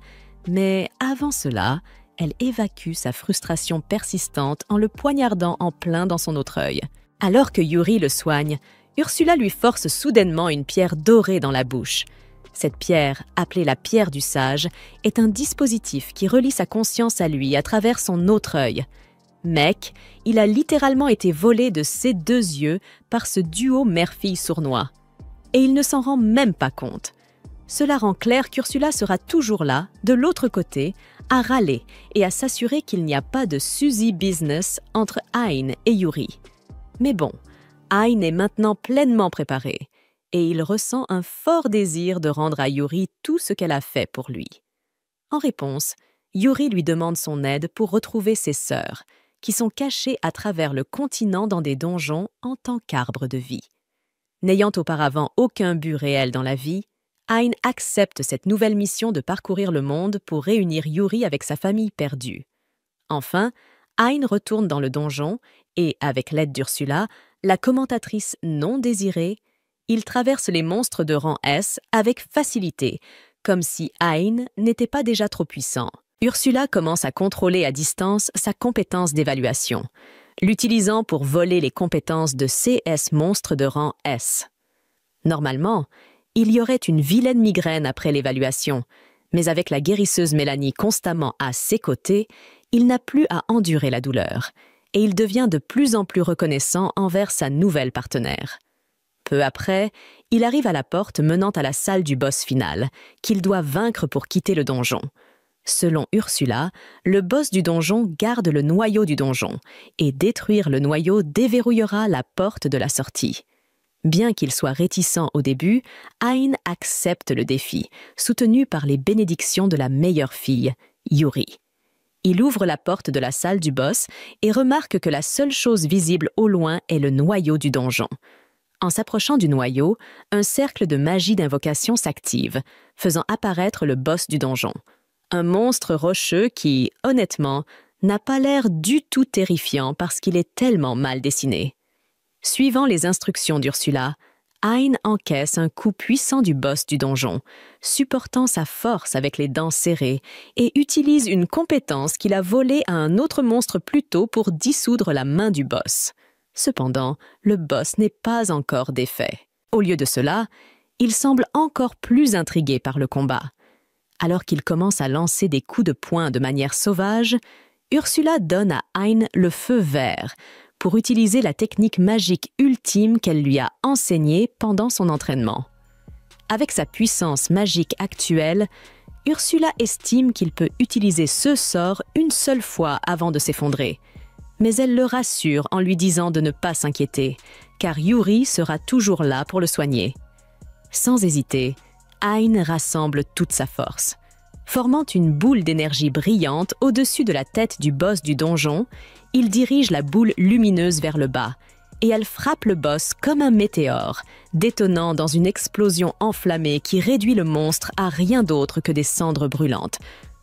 mais avant cela, elle évacue sa frustration persistante en le poignardant en plein dans son autre œil. Alors que Yuri le soigne, Ursula lui force soudainement une pierre dorée dans la bouche. Cette pierre, appelée la pierre du sage, est un dispositif qui relie sa conscience à lui à travers son autre œil. Mec, il a littéralement été volé de ses deux yeux par ce duo mère-fille sournois. Et il ne s'en rend même pas compte. Cela rend clair qu'Ursula sera toujours là, de l'autre côté, à râler et à s'assurer qu'il n'y a pas de Suzy business entre Ain et Yuri. Mais bon, Ain est maintenant pleinement préparé et il ressent un fort désir de rendre à Yuri tout ce qu'elle a fait pour lui. En réponse, Yuri lui demande son aide pour retrouver ses sœurs, qui sont cachées à travers le continent dans des donjons en tant qu'arbres de vie. N'ayant auparavant aucun but réel dans la vie, Ain accepte cette nouvelle mission de parcourir le monde pour réunir Yuri avec sa famille perdue. Enfin, Ain retourne dans le donjon et, avec l'aide d'Ursula, la commentatrice non désirée, il traverse les monstres de rang S avec facilité, comme si Ain n'était pas déjà trop puissant. Ursula commence à contrôler à distance sa compétence d'évaluation, l'utilisant pour voler les compétences de CS monstres de rang S. Normalement, il y aurait une vilaine migraine après l'évaluation, mais avec la guérisseuse Mélanie constamment à ses côtés, il n'a plus à endurer la douleur, et il devient de plus en plus reconnaissant envers sa nouvelle partenaire. Peu après, il arrive à la porte menant à la salle du boss final, qu'il doit vaincre pour quitter le donjon. Selon Ursula, le boss du donjon garde le noyau du donjon, et détruire le noyau déverrouillera la porte de la sortie. Bien qu'il soit réticent au début, Ain accepte le défi, soutenu par les bénédictions de la meilleure fille, Yuri. Il ouvre la porte de la salle du boss et remarque que la seule chose visible au loin est le noyau du donjon. En s'approchant du noyau, un cercle de magie d'invocation s'active, faisant apparaître le boss du donjon. Un monstre rocheux qui, honnêtement, n'a pas l'air du tout terrifiant parce qu'il est tellement mal dessiné. Suivant les instructions d'Ursula, Ain encaisse un coup puissant du boss du donjon, supportant sa force avec les dents serrées, et utilise une compétence qu'il a volée à un autre monstre plus tôt pour dissoudre la main du boss. Cependant, le boss n'est pas encore défait. Au lieu de cela, il semble encore plus intrigué par le combat. Alors qu'il commence à lancer des coups de poing de manière sauvage, Ursula donne à Ain le feu vert pour utiliser la technique magique ultime qu'elle lui a enseignée pendant son entraînement. Avec sa puissance magique actuelle, Ursula estime qu'il peut utiliser ce sort une seule fois avant de s'effondrer. Mais elle le rassure en lui disant de ne pas s'inquiéter, car Yuri sera toujours là pour le soigner. Sans hésiter, Ain rassemble toute sa force. Formant une boule d'énergie brillante au-dessus de la tête du boss du donjon, il dirige la boule lumineuse vers le bas, et elle frappe le boss comme un météore, détonnant dans une explosion enflammée qui réduit le monstre à rien d'autre que des cendres brûlantes.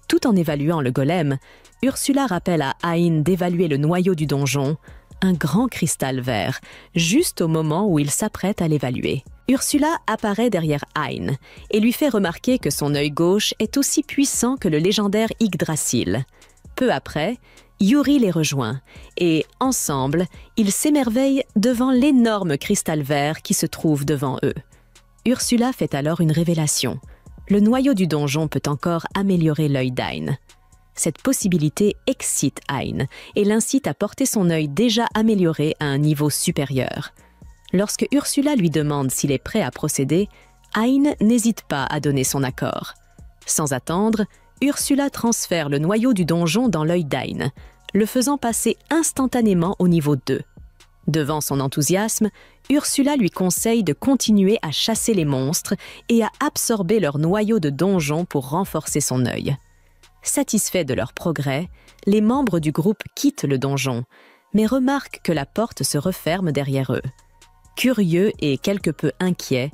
Tout en évaluant le golem, Ursula rappelle à Ain d'évaluer le noyau du donjon, un grand cristal vert, juste au moment où il s'apprête à l'évaluer. Ursula apparaît derrière Hein et lui fait remarquer que son œil gauche est aussi puissant que le légendaire Yggdrasil. Peu après, Yuri les rejoint et, ensemble, ils s'émerveillent devant l'énorme cristal vert qui se trouve devant eux. Ursula fait alors une révélation. Le noyau du donjon peut encore améliorer l'œil d'Ain. Cette possibilité excite Hein et l'incite à porter son œil déjà amélioré à un niveau supérieur. Lorsque Ursula lui demande s'il est prêt à procéder, Hein n'hésite pas à donner son accord. Sans attendre, Ursula transfère le noyau du donjon dans l'œil d'Ain, le faisant passer instantanément au niveau 2. Devant son enthousiasme, Ursula lui conseille de continuer à chasser les monstres et à absorber leur noyau de donjon pour renforcer son œil. Satisfaits de leur progrès, les membres du groupe quittent le donjon, mais remarquent que la porte se referme derrière eux. Curieux et quelque peu inquiet,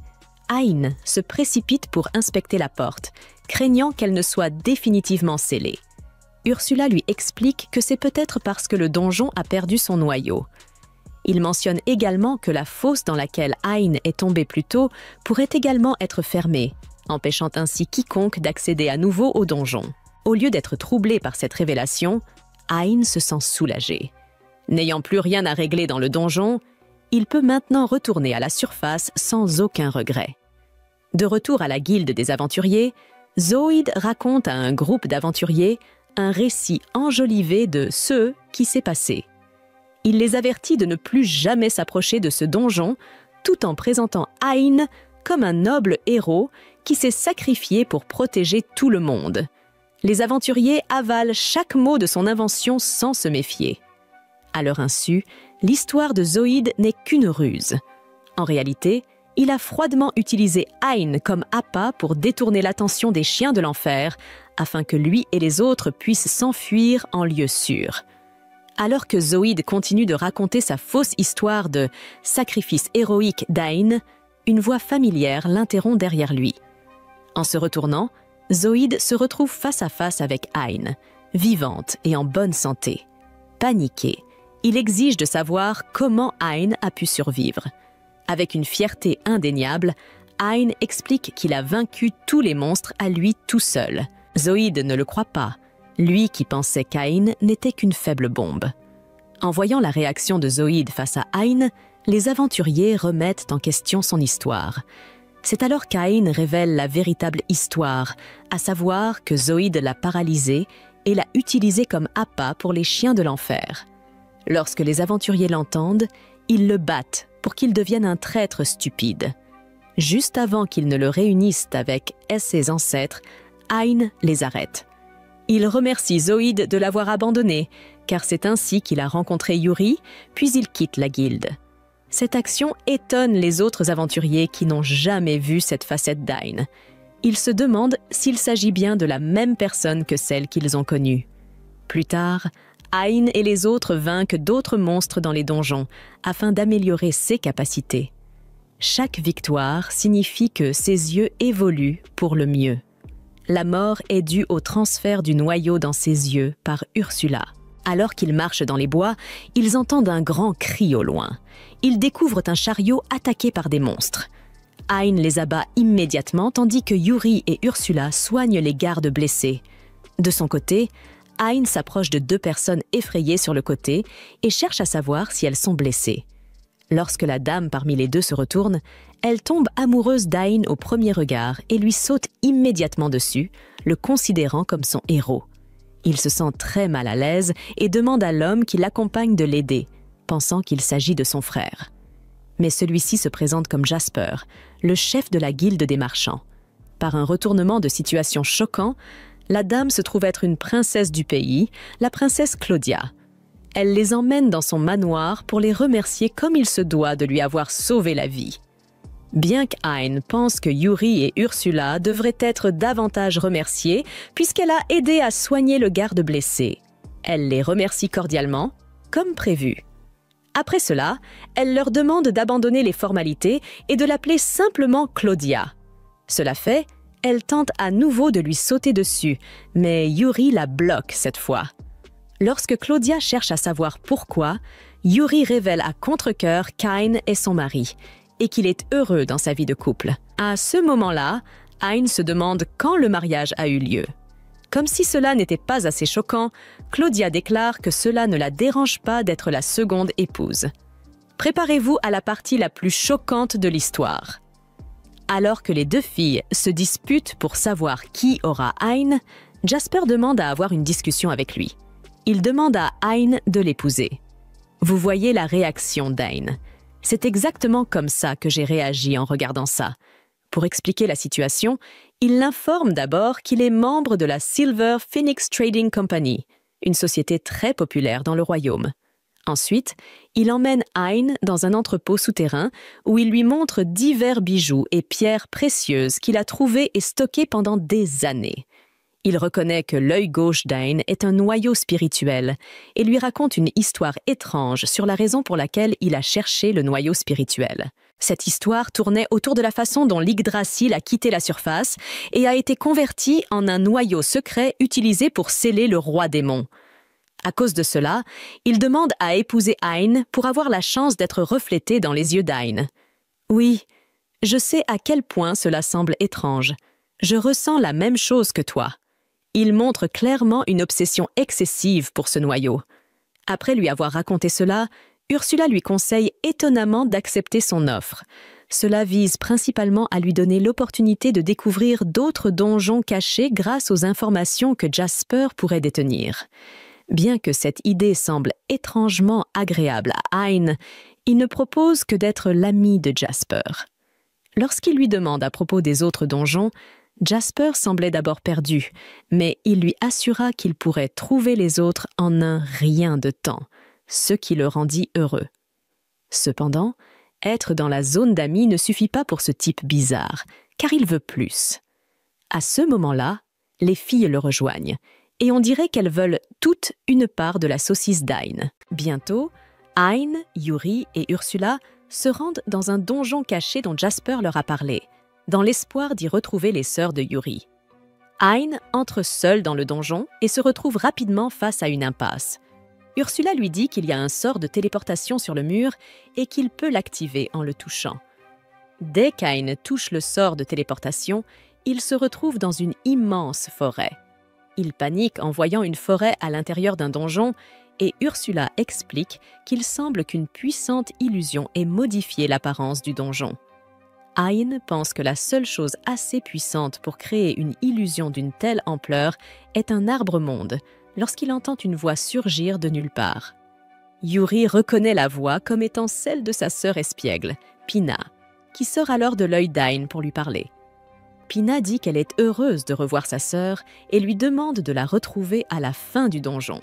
Hein se précipite pour inspecter la porte, craignant qu'elle ne soit définitivement scellée. Ursula lui explique que c'est peut-être parce que le donjon a perdu son noyau. Il mentionne également que la fosse dans laquelle Hein est tombée plus tôt pourrait également être fermée, empêchant ainsi quiconque d'accéder à nouveau au donjon. Au lieu d'être troublé par cette révélation, Hein se sent soulagé. N'ayant plus rien à régler dans le donjon, il peut maintenant retourner à la surface sans aucun regret. De retour à la guilde des aventuriers, Zoïde raconte à un groupe d'aventuriers un récit enjolivé de ce qui s'est passé. Il les avertit de ne plus jamais s'approcher de ce donjon, tout en présentant Hein comme un noble héros qui s'est sacrifié pour protéger tout le monde. Les aventuriers avalent chaque mot de son invention sans se méfier. À leur insu, l'histoire de Zoïde n'est qu'une ruse. En réalité, il a froidement utilisé Hein comme appât pour détourner l'attention des chiens de l'enfer, afin que lui et les autres puissent s'enfuir en lieu sûr. Alors que Zoïde continue de raconter sa fausse histoire de sacrifice héroïque d'Ain, une voix familière l'interrompt derrière lui. En se retournant, Zoïde se retrouve face à face avec Hein, vivante et en bonne santé. Paniqué, il exige de savoir comment Hein a pu survivre. Avec une fierté indéniable, Hein explique qu'il a vaincu tous les monstres à lui tout seul. Zoïde ne le croit pas, lui qui pensait qu'Ain n'était qu'une faible bombe. En voyant la réaction de Zoïde face à Hein, les aventuriers remettent en question son histoire. C'est alors qu'Ain révèle la véritable histoire, à savoir que Zoïde l'a paralysé et l'a utilisé comme appât pour les chiens de l'enfer. Lorsque les aventuriers l'entendent, ils le battent pour qu'il devienne un traître stupide. Juste avant qu'ils ne le réunissent avec ses ancêtres, Hein les arrête. Il remercie Zoïde de l'avoir abandonné, car c'est ainsi qu'il a rencontré Yuri, puis il quitte la guilde. Cette action étonne les autres aventuriers qui n'ont jamais vu cette facette d'Ain. Ils se demandent s'il s'agit bien de la même personne que celle qu'ils ont connue. Plus tard, Hein et les autres vainquent d'autres monstres dans les donjons afin d'améliorer ses capacités. Chaque victoire signifie que ses yeux évoluent pour le mieux. La mort est due au transfert du noyau dans ses yeux par Ursula. Alors qu'ils marchent dans les bois, ils entendent un grand cri au loin. Ils découvrent un chariot attaqué par des monstres. Hein les abat immédiatement tandis que Yuri et Ursula soignent les gardes blessés. De son côté, Hein s'approche de deux personnes effrayées sur le côté et cherche à savoir si elles sont blessées. Lorsque la dame parmi les deux se retourne, elle tombe amoureuse d'Ain au premier regard et lui saute immédiatement dessus, le considérant comme son héros. Il se sent très mal à l'aise et demande à l'homme qui l'accompagne de l'aider, pensant qu'il s'agit de son frère. Mais celui-ci se présente comme Jasper, le chef de la guilde des marchands. Par un retournement de situation choquant, la dame se trouve être une princesse du pays, la princesse Claudia. Elle les emmène dans son manoir pour les remercier comme il se doit de lui avoir sauvé la vie. Bien qu'Ain pense que Yuri et Ursula devraient être davantage remerciés puisqu'elle a aidé à soigner le garde blessé, elle les remercie cordialement, comme prévu. Après cela, elle leur demande d'abandonner les formalités et de l'appeler simplement Claudia. Cela fait, elle tente à nouveau de lui sauter dessus, mais Yuri la bloque cette fois. Lorsque Claudia cherche à savoir pourquoi, Yuri révèle à contre-cœur qu'Ain est son mari et qu'il est heureux dans sa vie de couple. À ce moment-là, Ain se demande quand le mariage a eu lieu. Comme si cela n'était pas assez choquant, Claudia déclare que cela ne la dérange pas d'être la seconde épouse. Préparez-vous à la partie la plus choquante de l'histoire. Alors que les deux filles se disputent pour savoir qui aura Ain, Jasper demande à avoir une discussion avec lui. Il demande à Ain de l'épouser. Vous voyez la réaction d'Ain. C'est exactement comme ça que j'ai réagi en regardant ça. Pour expliquer la situation, il l'informe d'abord qu'il est membre de la Silver Phoenix Trading Company, une société très populaire dans le royaume. Ensuite, il emmène Ain dans un entrepôt souterrain où il lui montre divers bijoux et pierres précieuses qu'il a trouvés et stockés pendant des années. Il reconnaît que l'œil gauche d'Ain est un noyau spirituel et lui raconte une histoire étrange sur la raison pour laquelle il a cherché le noyau spirituel. Cette histoire tournait autour de la façon dont l'Yggdrasil a quitté la surface et a été converti en un noyau secret utilisé pour sceller le roi démon. À cause de cela, il demande à épouser Ain pour avoir la chance d'être reflété dans les yeux d'Ain. Oui, je sais à quel point cela semble étrange. Je ressens la même chose que toi. Il montre clairement une obsession excessive pour ce noyau. Après lui avoir raconté cela, Ursula lui conseille étonnamment d'accepter son offre. Cela vise principalement à lui donner l'opportunité de découvrir d'autres donjons cachés grâce aux informations que Jasper pourrait détenir. Bien que cette idée semble étrangement agréable à Ain, il ne propose que d'être l'ami de Jasper. Lorsqu'il lui demande à propos des autres donjons, Jasper semblait d'abord perdu, mais il lui assura qu'il pourrait trouver les autres en un rien de temps, ce qui le rendit heureux. Cependant, être dans la zone d'amis ne suffit pas pour ce type bizarre, car il veut plus. À ce moment-là, les filles le rejoignent, et on dirait qu'elles veulent toutes une part de la saucisse d'Ain. Bientôt, Ain, Yuri et Ursula se rendent dans un donjon caché dont Jasper leur a parlé, dans l'espoir d'y retrouver les sœurs de Yuri. Ain entre seule dans le donjon et se retrouve rapidement face à une impasse. Ursula lui dit qu'il y a un sort de téléportation sur le mur et qu'il peut l'activer en le touchant. Dès qu'Ain touche le sort de téléportation, il se retrouve dans une immense forêt. Il panique en voyant une forêt à l'intérieur d'un donjon et Ursula explique qu'il semble qu'une puissante illusion ait modifié l'apparence du donjon. Ain pense que la seule chose assez puissante pour créer une illusion d'une telle ampleur est un arbre-monde, lorsqu'il entend une voix surgir de nulle part. Yuri reconnaît la voix comme étant celle de sa sœur espiègle, Pina, qui sort alors de l'œil d'Ain pour lui parler. Pina dit qu'elle est heureuse de revoir sa sœur et lui demande de la retrouver à la fin du donjon.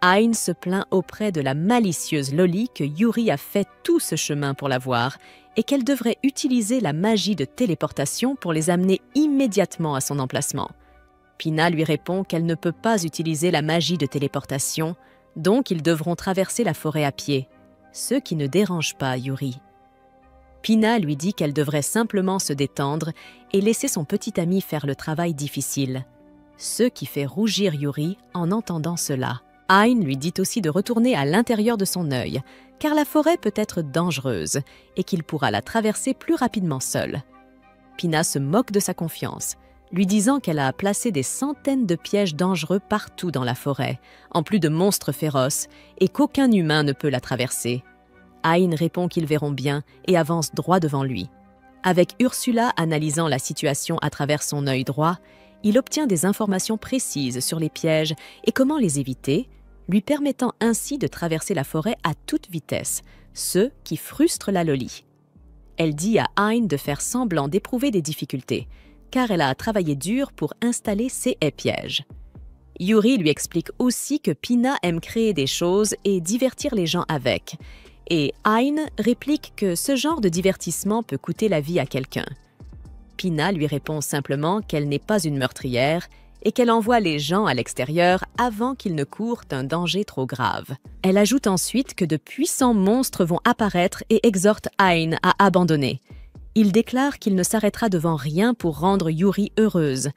Ain se plaint auprès de la malicieuse Loli que Yuri a fait tout ce chemin pour la voir et qu'elle devrait utiliser la magie de téléportation pour les amener immédiatement à son emplacement. Pina lui répond qu'elle ne peut pas utiliser la magie de téléportation, donc ils devront traverser la forêt à pied, ce qui ne dérange pas Yuri. Pina lui dit qu'elle devrait simplement se détendre et laisser son petit ami faire le travail difficile, ce qui fait rougir Yuri en entendant cela. Ain lui dit aussi de retourner à l'intérieur de son œil, car la forêt peut être dangereuse et qu'il pourra la traverser plus rapidement seul. Pina se moque de sa confiance, lui disant qu'elle a placé des centaines de pièges dangereux partout dans la forêt, en plus de monstres féroces, et qu'aucun humain ne peut la traverser. Ain répond qu'ils verront bien et avance droit devant lui. Avec Ursula analysant la situation à travers son œil droit, il obtient des informations précises sur les pièges et comment les éviter, lui permettant ainsi de traverser la forêt à toute vitesse, ce qui frustre la Loli. Elle dit à Ain de faire semblant d'éprouver des difficultés, car elle a travaillé dur pour installer ses haies-pièges. Yuri lui explique aussi que Pina aime créer des choses et divertir les gens avec, et Ain réplique que ce genre de divertissement peut coûter la vie à quelqu'un. Pina lui répond simplement qu'elle n'est pas une meurtrière et qu'elle envoie les gens à l'extérieur avant qu'ils ne courent un danger trop grave. Elle ajoute ensuite que de puissants monstres vont apparaître et exhorte Ain à abandonner. Il déclare qu'il ne s'arrêtera devant rien pour rendre Yuri heureuse.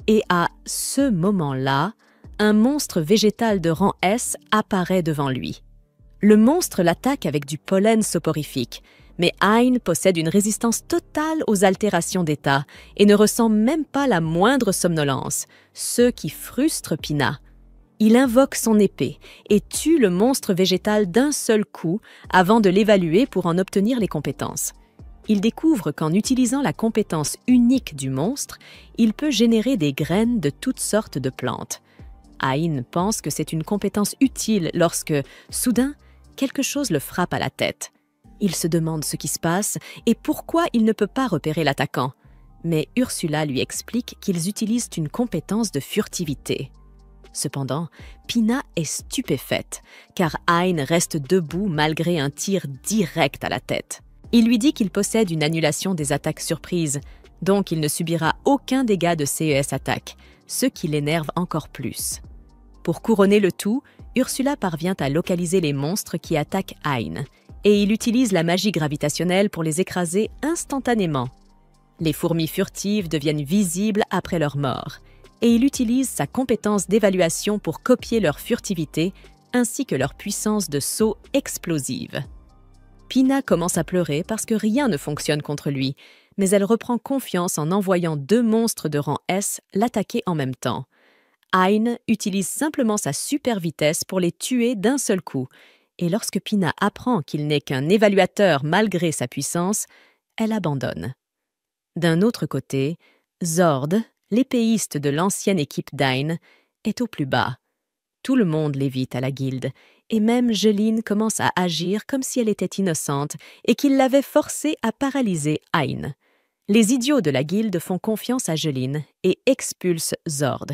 Et à ce moment-là, un monstre végétal de rang S apparaît devant lui. Le monstre l'attaque avec du pollen soporifique, mais Hein possède une résistance totale aux altérations d'état et ne ressent même pas la moindre somnolence, ce qui frustre Pina. Il invoque son épée et tue le monstre végétal d'un seul coup avant de l'évaluer pour en obtenir les compétences. Il découvre qu'en utilisant la compétence unique du monstre, il peut générer des graines de toutes sortes de plantes. Hein pense que c'est une compétence utile lorsque, soudain, quelque chose le frappe à la tête. Il se demande ce qui se passe et pourquoi il ne peut pas repérer l'attaquant. Mais Ursula lui explique qu'ils utilisent une compétence de furtivité. Cependant, Pina est stupéfaite, car Hein reste debout malgré un tir direct à la tête. Il lui dit qu'il possède une annulation des attaques surprises, donc il ne subira aucun dégât de CES attaque, ce qui l'énerve encore plus. Pour couronner le tout, Ursula parvient à localiser les monstres qui attaquent Hein, et il utilise la magie gravitationnelle pour les écraser instantanément. Les fourmis furtives deviennent visibles après leur mort, et il utilise sa compétence d'évaluation pour copier leur furtivité ainsi que leur puissance de saut explosive. Pina commence à pleurer parce que rien ne fonctionne contre lui, mais elle reprend confiance en envoyant 2 monstres de rang S l'attaquer en même temps. Hein utilise simplement sa super vitesse pour les tuer d'un seul coup, et lorsque Pina apprend qu'il n'est qu'un évaluateur malgré sa puissance, elle abandonne. D'un autre côté, Zord, l'épéiste de l'ancienne équipe d'Ain, est au plus bas. Tout le monde l'évite à la guilde, et même Jeline commence à agir comme si elle était innocente et qu'il l'avait forcée à paralyser Hein. Les idiots de la guilde font confiance à Jeline et expulsent Zord,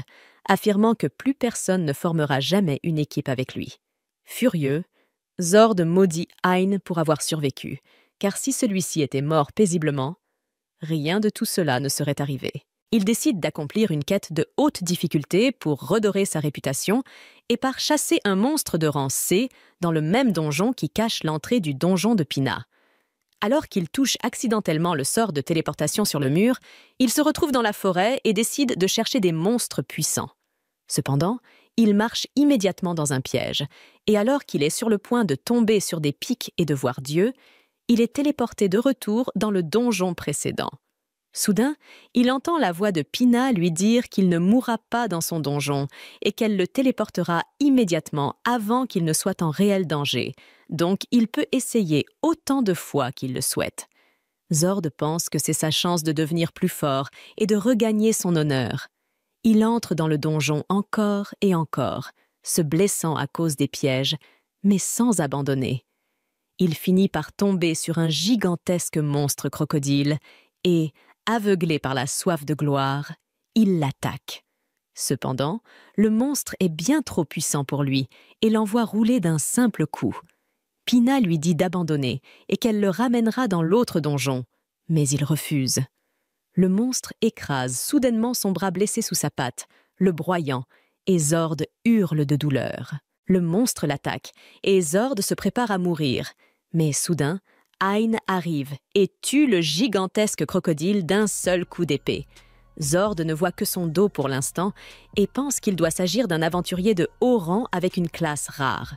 affirmant que plus personne ne formera jamais une équipe avec lui. Furieux, Zord maudit Hein pour avoir survécu, car si celui-ci était mort paisiblement, rien de tout cela ne serait arrivé. Il décide d'accomplir une quête de haute difficulté pour redorer sa réputation et part chasser un monstre de rang C dans le même donjon qui cache l'entrée du donjon de Pina. Alors qu'il touche accidentellement le sort de téléportation sur le mur, il se retrouve dans la forêt et décide de chercher des monstres puissants. Cependant, il marche immédiatement dans un piège, et alors qu'il est sur le point de tomber sur des pics et de voir Dieu, il est téléporté de retour dans le donjon précédent. Soudain, il entend la voix de Pina lui dire qu'il ne mourra pas dans son donjon et qu'elle le téléportera immédiatement avant qu'il ne soit en réel danger, donc il peut essayer autant de fois qu'il le souhaite. Zord pense que c'est sa chance de devenir plus fort et de regagner son honneur. Il entre dans le donjon encore et encore, se blessant à cause des pièges, mais sans abandonner. Il finit par tomber sur un gigantesque monstre crocodile et, aveuglé par la soif de gloire, il l'attaque. Cependant, le monstre est bien trop puissant pour lui et l'envoie rouler d'un simple coup. Pina lui dit d'abandonner et qu'elle le ramènera dans l'autre donjon, mais il refuse. Le monstre écrase soudainement son bras blessé sous sa patte, le broyant, et Zord hurle de douleur. Le monstre l'attaque et Zord se prépare à mourir, mais soudain, Hein arrive et tue le gigantesque crocodile d'un seul coup d'épée. Zord ne voit que son dos pour l'instant et pense qu'il doit s'agir d'un aventurier de haut rang avec une classe rare.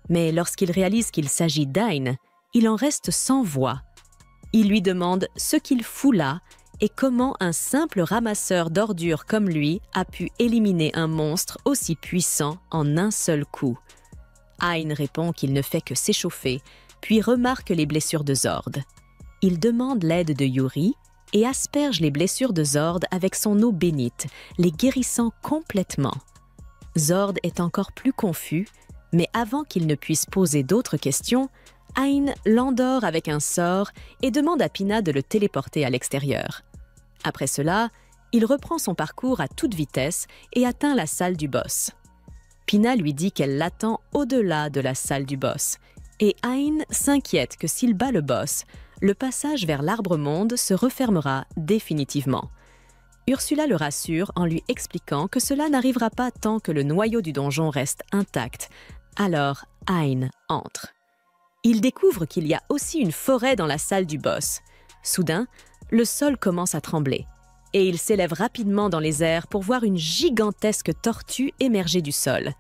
Mais lorsqu'il réalise qu'il s'agit d'Ain, il en reste sans voix. Il lui demande ce qu'il fout là et comment un simple ramasseur d'ordures comme lui a pu éliminer un monstre aussi puissant en un seul coup. Hein répond qu'il ne fait que s'échauffer, puis remarque les blessures de Zord. Il demande l'aide de Yuri et asperge les blessures de Zord avec son eau bénite, les guérissant complètement. Zord est encore plus confus, mais avant qu'il ne puisse poser d'autres questions, Hein l'endort avec un sort et demande à Pina de le téléporter à l'extérieur. Après cela, il reprend son parcours à toute vitesse et atteint la salle du boss. Pina lui dit qu'elle l'attend au-delà de la salle du boss, et Hein s'inquiète que s'il bat le boss, le passage vers l'arbre-monde se refermera définitivement. Ursula le rassure en lui expliquant que cela n'arrivera pas tant que le noyau du donjon reste intact. Alors, Hein entre. Il découvre qu'il y a aussi une forêt dans la salle du boss. Soudain, le sol commence à trembler, et il s'élève rapidement dans les airs pour voir une gigantesque tortue émerger du sol.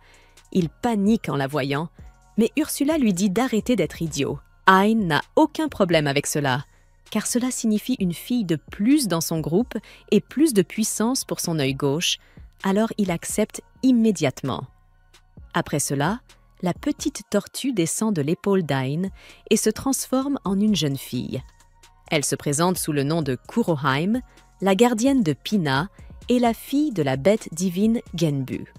Il panique en la voyant, Mais Ursula lui dit d'arrêter d'être idiot. Hein n'a aucun problème avec cela, car cela signifie une fille de plus dans son groupe et plus de puissance pour son œil gauche, alors il accepte immédiatement. Après cela, la petite tortue descend de l'épaule d'Ain et se transforme en une jeune fille. Elle se présente sous le nom de Kuroheim, la gardienne de Pina et la fille de la bête divine Genbu.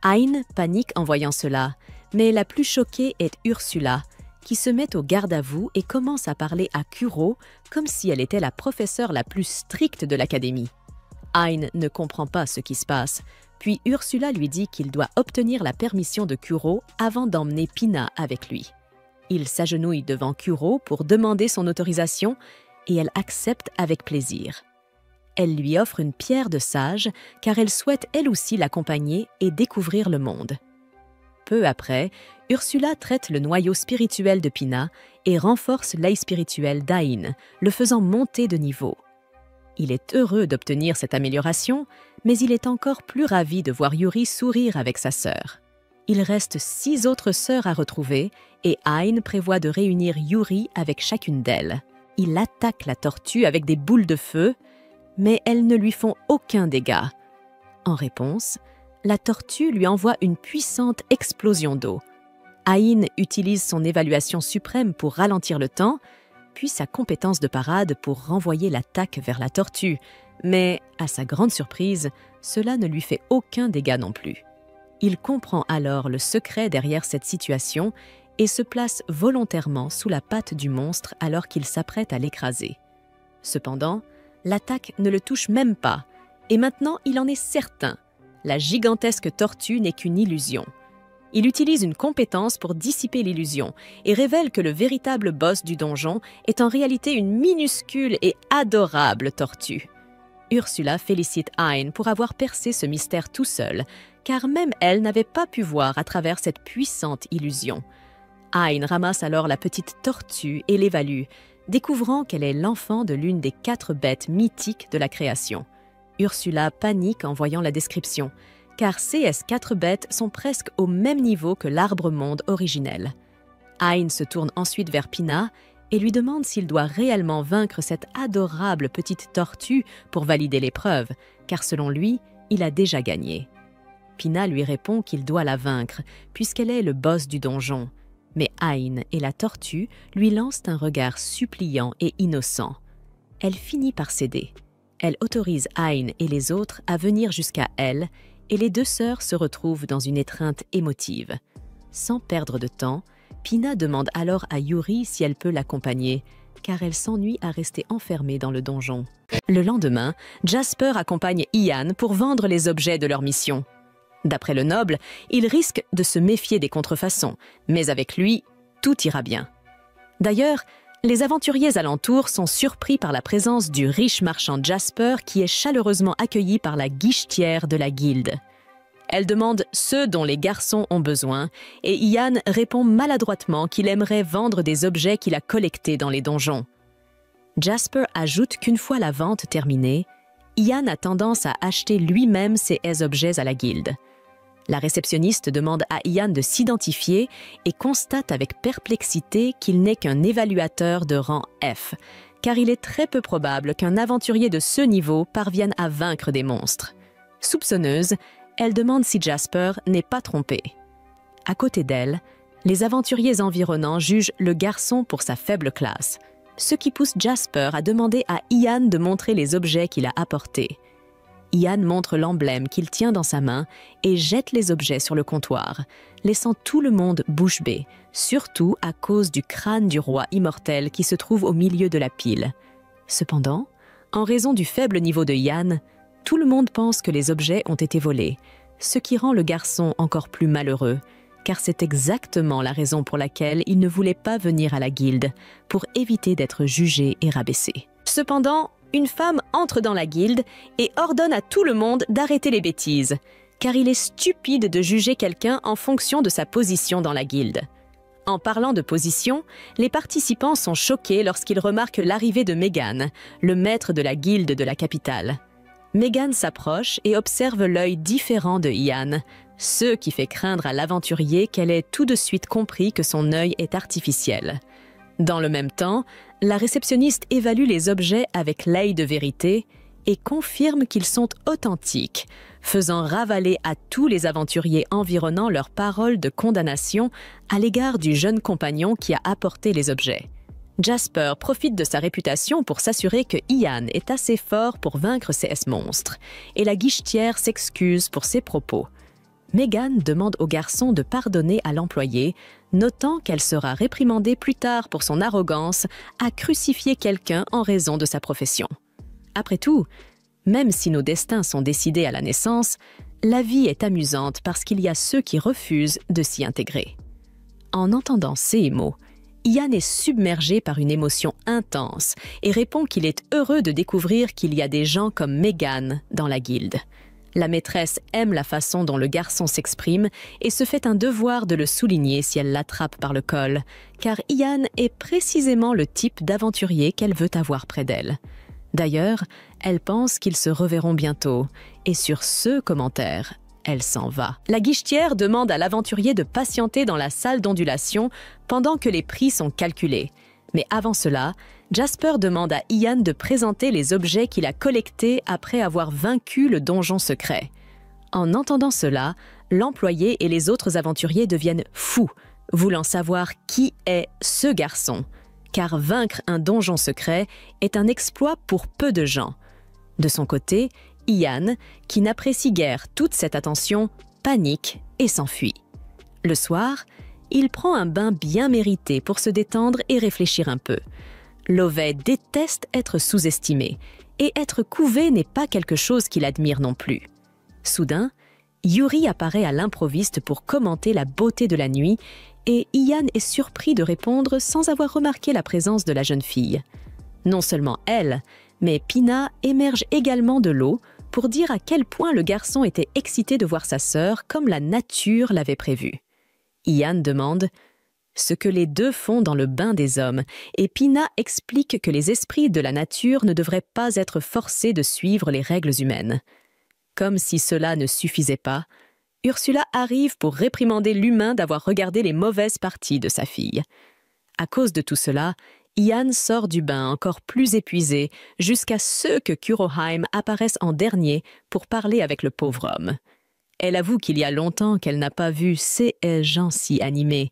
Hein panique en voyant cela, mais la plus choquée est Ursula, qui se met au garde-à-vous et commence à parler à Kuro comme si elle était la professeure la plus stricte de l'académie. Hein ne comprend pas ce qui se passe, puis Ursula lui dit qu'il doit obtenir la permission de Kuro avant d'emmener Pina avec lui. Il s'agenouille devant Kuro pour demander son autorisation et elle accepte avec plaisir. Elle lui offre une pierre de sage car elle souhaite elle aussi l'accompagner et découvrir le monde. Peu après, Ursula traite le noyau spirituel de Pina et renforce l'œil spirituel d'Ain, le faisant monter de niveau. Il est heureux d'obtenir cette amélioration, mais il est encore plus ravi de voir Yuri sourire avec sa sœur. Il reste 6 autres sœurs à retrouver et Hein prévoit de réunir Yuri avec chacune d'elles. Il attaque la tortue avec des boules de feu, mais elles ne lui font aucun dégât. En réponse, la tortue lui envoie une puissante explosion d'eau. Hein utilise son évaluation suprême pour ralentir le temps, puis sa compétence de parade pour renvoyer l'attaque vers la tortue, mais, à sa grande surprise, cela ne lui fait aucun dégât non plus. Il comprend alors le secret derrière cette situation et se place volontairement sous la patte du monstre alors qu'il s'apprête à l'écraser. Cependant, l'attaque ne le touche même pas, et maintenant il en est certain. La gigantesque tortue n'est qu'une illusion. Il utilise une compétence pour dissiper l'illusion et révèle que le véritable boss du donjon est en réalité une minuscule et adorable tortue. Ursula félicite Hein pour avoir percé ce mystère tout seul, car même elle n'avait pas pu voir à travers cette puissante illusion. Hein ramasse alors la petite tortue et l'évalue, découvrant qu'elle est l'enfant de l'une des 4 bêtes mythiques de la création. Ursula panique en voyant la description, car ces 4 bêtes sont presque au même niveau que l'arbre-monde originel. Hein se tourne ensuite vers Pina et lui demande s'il doit réellement vaincre cette adorable petite tortue pour valider l'épreuve, car selon lui, il a déjà gagné. Pina lui répond qu'il doit la vaincre, puisqu'elle est le boss du donjon. Mais Hein et la tortue lui lancent un regard suppliant et innocent. Elle finit par céder. Elle autorise Hein et les autres à venir jusqu'à elle, et les 2 sœurs se retrouvent dans une étreinte émotive. Sans perdre de temps, Pina demande alors à Yuri si elle peut l'accompagner, car elle s'ennuie à rester enfermée dans le donjon. Le lendemain, Jasper accompagne Ian pour vendre les objets de leur mission. D'après le noble, il risque de se méfier des contrefaçons, mais avec lui, tout ira bien. D'ailleurs, les aventuriers alentours sont surpris par la présence du riche marchand Jasper qui est chaleureusement accueilli par la guichetière de la guilde. Elle demande ce dont les garçons ont besoin et Ian répond maladroitement qu'il aimerait vendre des objets qu'il a collectés dans les donjons. Jasper ajoute qu'une fois la vente terminée, Ian a tendance à acheter lui-même ces objets à la guilde. La réceptionniste demande à Ian de s'identifier et constate avec perplexité qu'il n'est qu'un évaluateur de rang F, car il est très peu probable qu'un aventurier de ce niveau parvienne à vaincre des monstres. Soupçonneuse, elle demande si Jasper n'est pas trompé. À côté d'elle, les aventuriers environnants jugent le garçon pour sa faible classe, ce qui pousse Jasper à demander à Ian de montrer les objets qu'il a apportés. Ian montre l'emblème qu'il tient dans sa main et jette les objets sur le comptoir, laissant tout le monde bouche bée, surtout à cause du crâne du roi immortel qui se trouve au milieu de la pile. Cependant, en raison du faible niveau de Ian, tout le monde pense que les objets ont été volés, ce qui rend le garçon encore plus malheureux, car c'est exactement la raison pour laquelle il ne voulait pas venir à la guilde, pour éviter d'être jugé et rabaissé. Cependant, une femme entre dans la guilde et ordonne à tout le monde d'arrêter les bêtises, car il est stupide de juger quelqu'un en fonction de sa position dans la guilde. En parlant de position, les participants sont choqués lorsqu'ils remarquent l'arrivée de Megan, le maître de la guilde de la capitale. Megan s'approche et observe l'œil différent de Ian, ce qui fait craindre à l'aventurier qu'elle ait tout de suite compris que son œil est artificiel. Dans le même temps, la réceptionniste évalue les objets avec l'œil de vérité et confirme qu'ils sont authentiques, faisant ravaler à tous les aventuriers environnants leurs paroles de condamnation à l'égard du jeune compagnon qui a apporté les objets. Jasper profite de sa réputation pour s'assurer que Ian est assez fort pour vaincre ces monstres, et la guichetière s'excuse pour ses propos. Megan demande au garçon de pardonner à l'employé, notant qu'elle sera réprimandée plus tard pour son arrogance à crucifier quelqu'un en raison de sa profession. Après tout, même si nos destins sont décidés à la naissance, la vie est amusante parce qu'il y a ceux qui refusent de s'y intégrer. En entendant ces mots, Ian est submergé par une émotion intense et répond qu'il est heureux de découvrir qu'il y a des gens comme Megan dans la guilde. La maîtresse aime la façon dont le garçon s'exprime et se fait un devoir de le souligner si elle l'attrape par le col, car Ian est précisément le type d'aventurier qu'elle veut avoir près d'elle. D'ailleurs, elle pense qu'ils se reverront bientôt, et sur ce commentaire, elle s'en va. La guichetière demande à l'aventurier de patienter dans la salle d'ondulation pendant que les prix sont calculés. Mais avant cela, Jasper demande à Ian de présenter les objets qu'il a collectés après avoir vaincu le donjon secret. En entendant cela, l'employé et les autres aventuriers deviennent fous, voulant savoir qui est ce garçon, car vaincre un donjon secret est un exploit pour peu de gens. De son côté, Ian, qui n'apprécie guère toute cette attention, panique et s'enfuit. Le soir, il prend un bain bien mérité pour se détendre et réfléchir un peu. Lovett déteste être sous-estimé, et être couvé n'est pas quelque chose qu'il admire non plus. Soudain, Yuri apparaît à l'improviste pour commenter la beauté de la nuit, et Ian est surpris de répondre sans avoir remarqué la présence de la jeune fille. Non seulement elle, mais Pina émerge également de l'eau pour dire à quel point le garçon était excité de voir sa sœur comme la nature l'avait prévu. Ian demande ce que les deux font dans le bain des hommes, et Pina explique que les esprits de la nature ne devraient pas être forcés de suivre les règles humaines. Comme si cela ne suffisait pas, Ursula arrive pour réprimander l'humain d'avoir regardé les mauvaises parties de sa fille. À cause de tout cela, Ian sort du bain encore plus épuisé, jusqu'à ce que Kuroheim apparaisse en dernier pour parler avec le pauvre homme. Elle avoue qu'il y a longtemps qu'elle n'a pas vu ces gens si animés,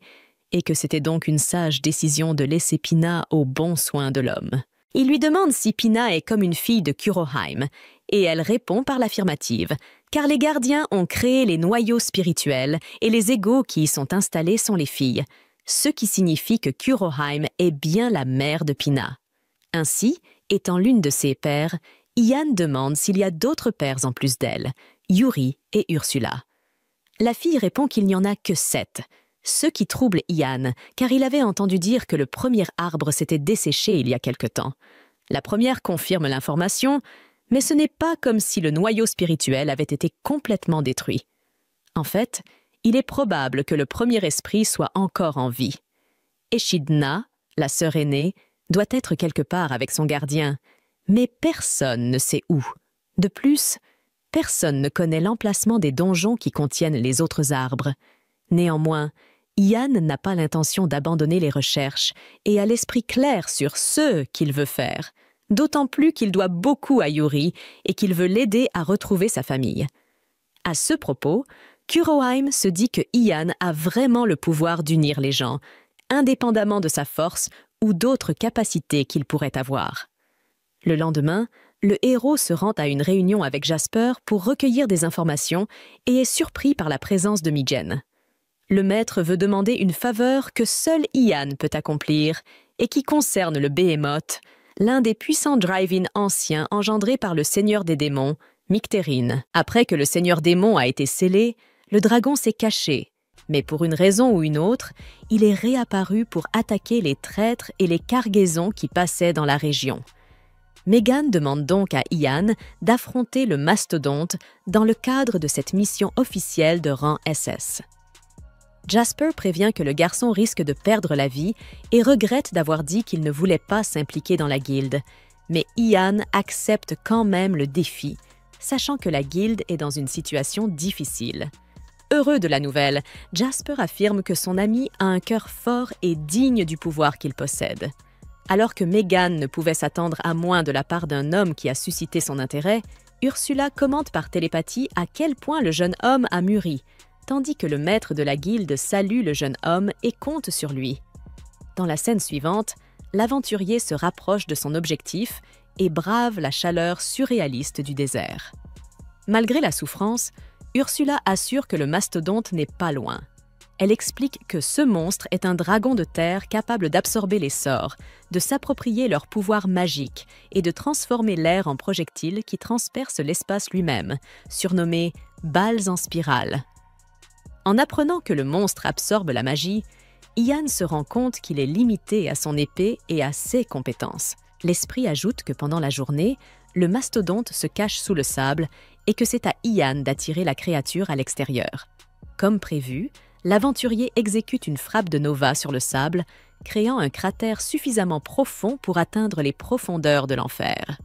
et que c'était donc une sage décision de laisser Pina aux bons soins de l'homme. Il lui demande si Pina est comme une fille de Kuroheim, et elle répond par l'affirmative, car les gardiens ont créé les noyaux spirituels et les égaux qui y sont installés sont les filles, ce qui signifie que Kuroheim est bien la mère de Pina. Ainsi, étant l'une de ses pères, Ian demande s'il y a d'autres pères en plus d'elle, Yuri et Ursula. La fille répond qu'il n'y en a que 7, ce qui trouble Ian, car il avait entendu dire que le premier arbre s'était desséché il y a quelque temps. La première confirme l'information, mais ce n'est pas comme si le noyau spirituel avait été complètement détruit. En fait, il est probable que le premier esprit soit encore en vie. Echidna, la sœur aînée, doit être quelque part avec son gardien, mais personne ne sait où. De plus, personne ne connaît l'emplacement des donjons qui contiennent les autres arbres. Néanmoins, Ian n'a pas l'intention d'abandonner les recherches et a l'esprit clair sur ce qu'il veut faire, d'autant plus qu'il doit beaucoup à Yuri et qu'il veut l'aider à retrouver sa famille. À ce propos, Kuroheim se dit que Ian a vraiment le pouvoir d'unir les gens, indépendamment de sa force ou d'autres capacités qu'il pourrait avoir. Le lendemain, le héros se rend à une réunion avec Jasper pour recueillir des informations et est surpris par la présence de Mijen. Le maître veut demander une faveur que seul Ian peut accomplir et qui concerne le Behemoth, l'un des puissants drive-in anciens engendrés par le seigneur des démons, Mictérine. Après que le seigneur démon a été scellé, le dragon s'est caché, mais pour une raison ou une autre, il est réapparu pour attaquer les traîtres et les cargaisons qui passaient dans la région. Megan demande donc à Ian d'affronter le mastodonte dans le cadre de cette mission officielle de rang SS. Jasper prévient que le garçon risque de perdre la vie et regrette d'avoir dit qu'il ne voulait pas s'impliquer dans la guilde, mais Ian accepte quand même le défi, sachant que la guilde est dans une situation difficile. heureux de la nouvelle, Jasper affirme que son ami a un cœur fort et digne du pouvoir qu'il possède. Alors que Meghan ne pouvait s'attendre à moins de la part d'un homme qui a suscité son intérêt, Ursula commente par télépathie à quel point le jeune homme a mûri, tandis que le maître de la guilde salue le jeune homme et compte sur lui. Dans la scène suivante, l'aventurier se rapproche de son objectif et brave la chaleur surréaliste du désert. Malgré la souffrance, Ursula assure que le mastodonte n'est pas loin. Elle explique que ce monstre est un dragon de terre capable d'absorber les sorts, de s'approprier leur pouvoir magique et de transformer l'air en projectiles qui transpercent l'espace lui-même, surnommés « balles en spirale ». En apprenant que le monstre absorbe la magie, Ian se rend compte qu'il est limité à son épée et à ses compétences. L'esprit ajoute que pendant la journée, le mastodonte se cache sous le sable et que c'est à Ian d'attirer la créature à l'extérieur. Comme prévu, l'aventurier exécute une frappe de nova sur le sable, créant un cratère suffisamment profond pour atteindre les profondeurs de l'enfer.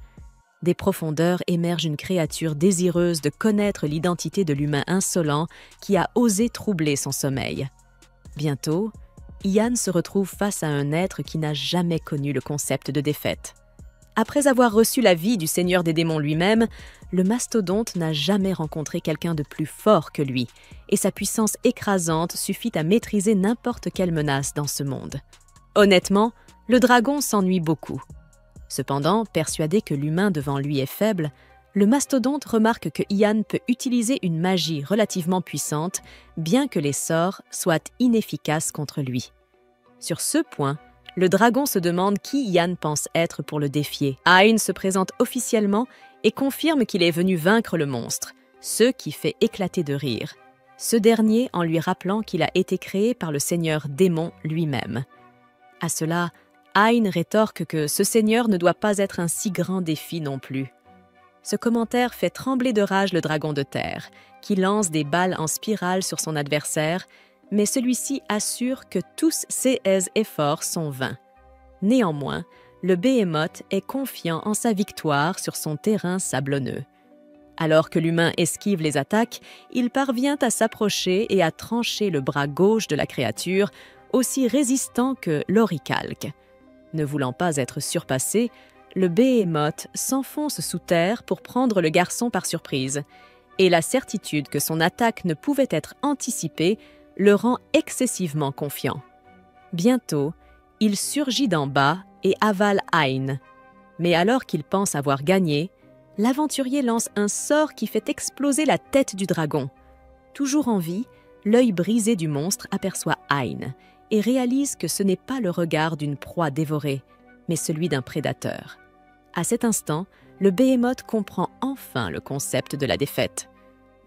Des profondeurs émerge une créature désireuse de connaître l'identité de l'humain insolent qui a osé troubler son sommeil. Bientôt, Ian se retrouve face à un être qui n'a jamais connu le concept de défaite. Après avoir reçu la vie du Seigneur des démons lui-même, le mastodonte n'a jamais rencontré quelqu'un de plus fort que lui, et sa puissance écrasante suffit à maîtriser n'importe quelle menace dans ce monde. Honnêtement, le dragon s'ennuie beaucoup. Cependant, persuadé que l'humain devant lui est faible, le mastodonte remarque que Ian peut utiliser une magie relativement puissante, bien que les sorts soient inefficaces contre lui. Sur ce point, le dragon se demande qui Ian pense être pour le défier. Ayn se présente officiellement et confirme qu'il est venu vaincre le monstre, ce qui fait éclater de rire. Ce dernier en lui rappelant qu'il a été créé par le seigneur démon lui-même. À cela, Ayn rétorque que ce seigneur ne doit pas être un si grand défi non plus. Ce commentaire fait trembler de rage le dragon de terre, qui lance des balles en spirale sur son adversaire, mais celui-ci assure que tous ses efforts sont vains. Néanmoins, le Behemoth est confiant en sa victoire sur son terrain sablonneux. Alors que l'humain esquive les attaques, il parvient à s'approcher et à trancher le bras gauche de la créature, aussi résistant que l'oricalque. Ne voulant pas être surpassé, le Behemoth s'enfonce sous terre pour prendre le garçon par surprise, et la certitude que son attaque ne pouvait être anticipée le rend excessivement confiant. Bientôt, il surgit d'en bas et avale Ayn. Mais alors qu'il pense avoir gagné, l'aventurier lance un sort qui fait exploser la tête du dragon. Toujours en vie, l'œil brisé du monstre aperçoit Ayn et réalise que ce n'est pas le regard d'une proie dévorée, mais celui d'un prédateur. À cet instant, le Behemoth comprend enfin le concept de la défaite.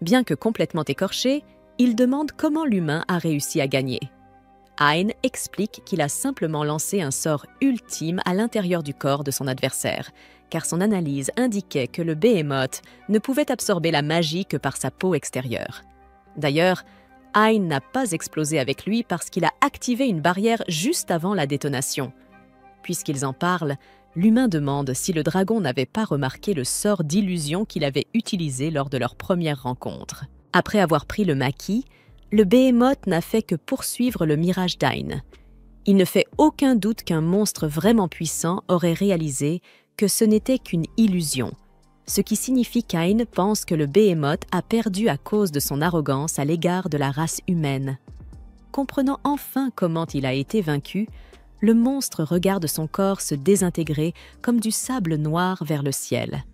Bien que complètement écorché, il demande comment l'humain a réussi à gagner. Ayn explique qu'il a simplement lancé un sort ultime à l'intérieur du corps de son adversaire, car son analyse indiquait que le Behemoth ne pouvait absorber la magie que par sa peau extérieure. D'ailleurs, Ayn n'a pas explosé avec lui parce qu'il a activé une barrière juste avant la détonation. Puisqu'ils en parlent, l'humain demande si le dragon n'avait pas remarqué le sort d'illusion qu'il avait utilisé lors de leur première rencontre. Après avoir pris le maquis, le Behemoth n'a fait que poursuivre le mirage d'Ayn. Il ne fait aucun doute qu'un monstre vraiment puissant aurait réalisé que ce n'était qu'une illusion, ce qui signifie qu'Ayn pense que le Behemoth a perdu à cause de son arrogance à l'égard de la race humaine. Comprenant enfin comment il a été vaincu, le monstre regarde son corps se désintégrer comme du sable noir vers le ciel,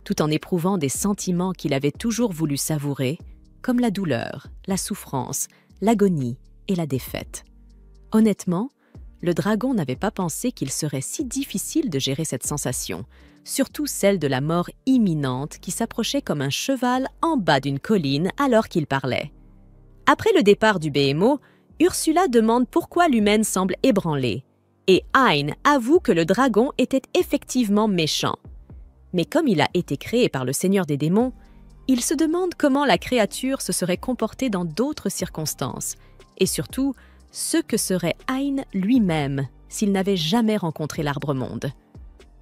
tout en éprouvant des sentiments qu'il avait toujours voulu savourer, comme la douleur, la souffrance, l'agonie et la défaite. Honnêtement, le dragon n'avait pas pensé qu'il serait si difficile de gérer cette sensation, surtout celle de la mort imminente qui s'approchait comme un cheval en bas d'une colline alors qu'il parlait. Après le départ du Behemoth, Ursula demande pourquoi l'humaine semble ébranlée, et Ayn avoue que le dragon était effectivement méchant. Mais comme il a été créé par le Seigneur des démons, il se demande comment la créature se serait comportée dans d'autres circonstances, et surtout, ce que serait Ayn lui-même s'il n'avait jamais rencontré l'Arbre-Monde.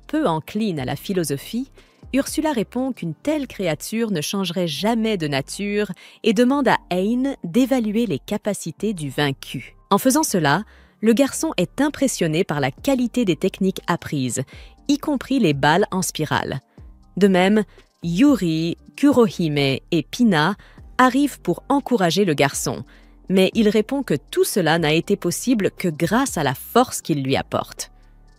Peu encline à la philosophie, Ursula répond qu'une telle créature ne changerait jamais de nature et demande à Ain d'évaluer les capacités du vaincu. En faisant cela, le garçon est impressionné par la qualité des techniques apprises, y compris les balles en spirale. De même, Yuri, Kurohime et Pina arrivent pour encourager le garçon, mais il répond que tout cela n'a été possible que grâce à la force qu'il lui apporte.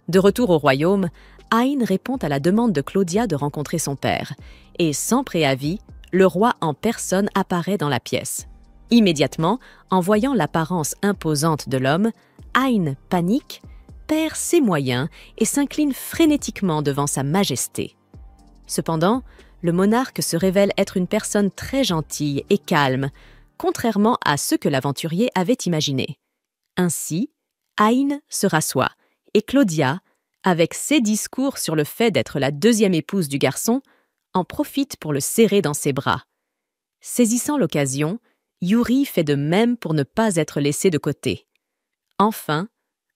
De retour au royaume, Ain répond à la demande de Claudia de rencontrer son père, et sans préavis, le roi en personne apparaît dans la pièce. Immédiatement, en voyant l'apparence imposante de l'homme, Ain panique, perd ses moyens et s'incline frénétiquement devant sa majesté. Cependant, le monarque se révèle être une personne très gentille et calme, contrairement à ce que l'aventurier avait imaginé. Ainsi, Ain se rassoit, et Claudia, avec ses discours sur le fait d'être la deuxième épouse du garçon, en profite pour le serrer dans ses bras. Saisissant l'occasion, Yuri fait de même pour ne pas être laissé de côté. Enfin,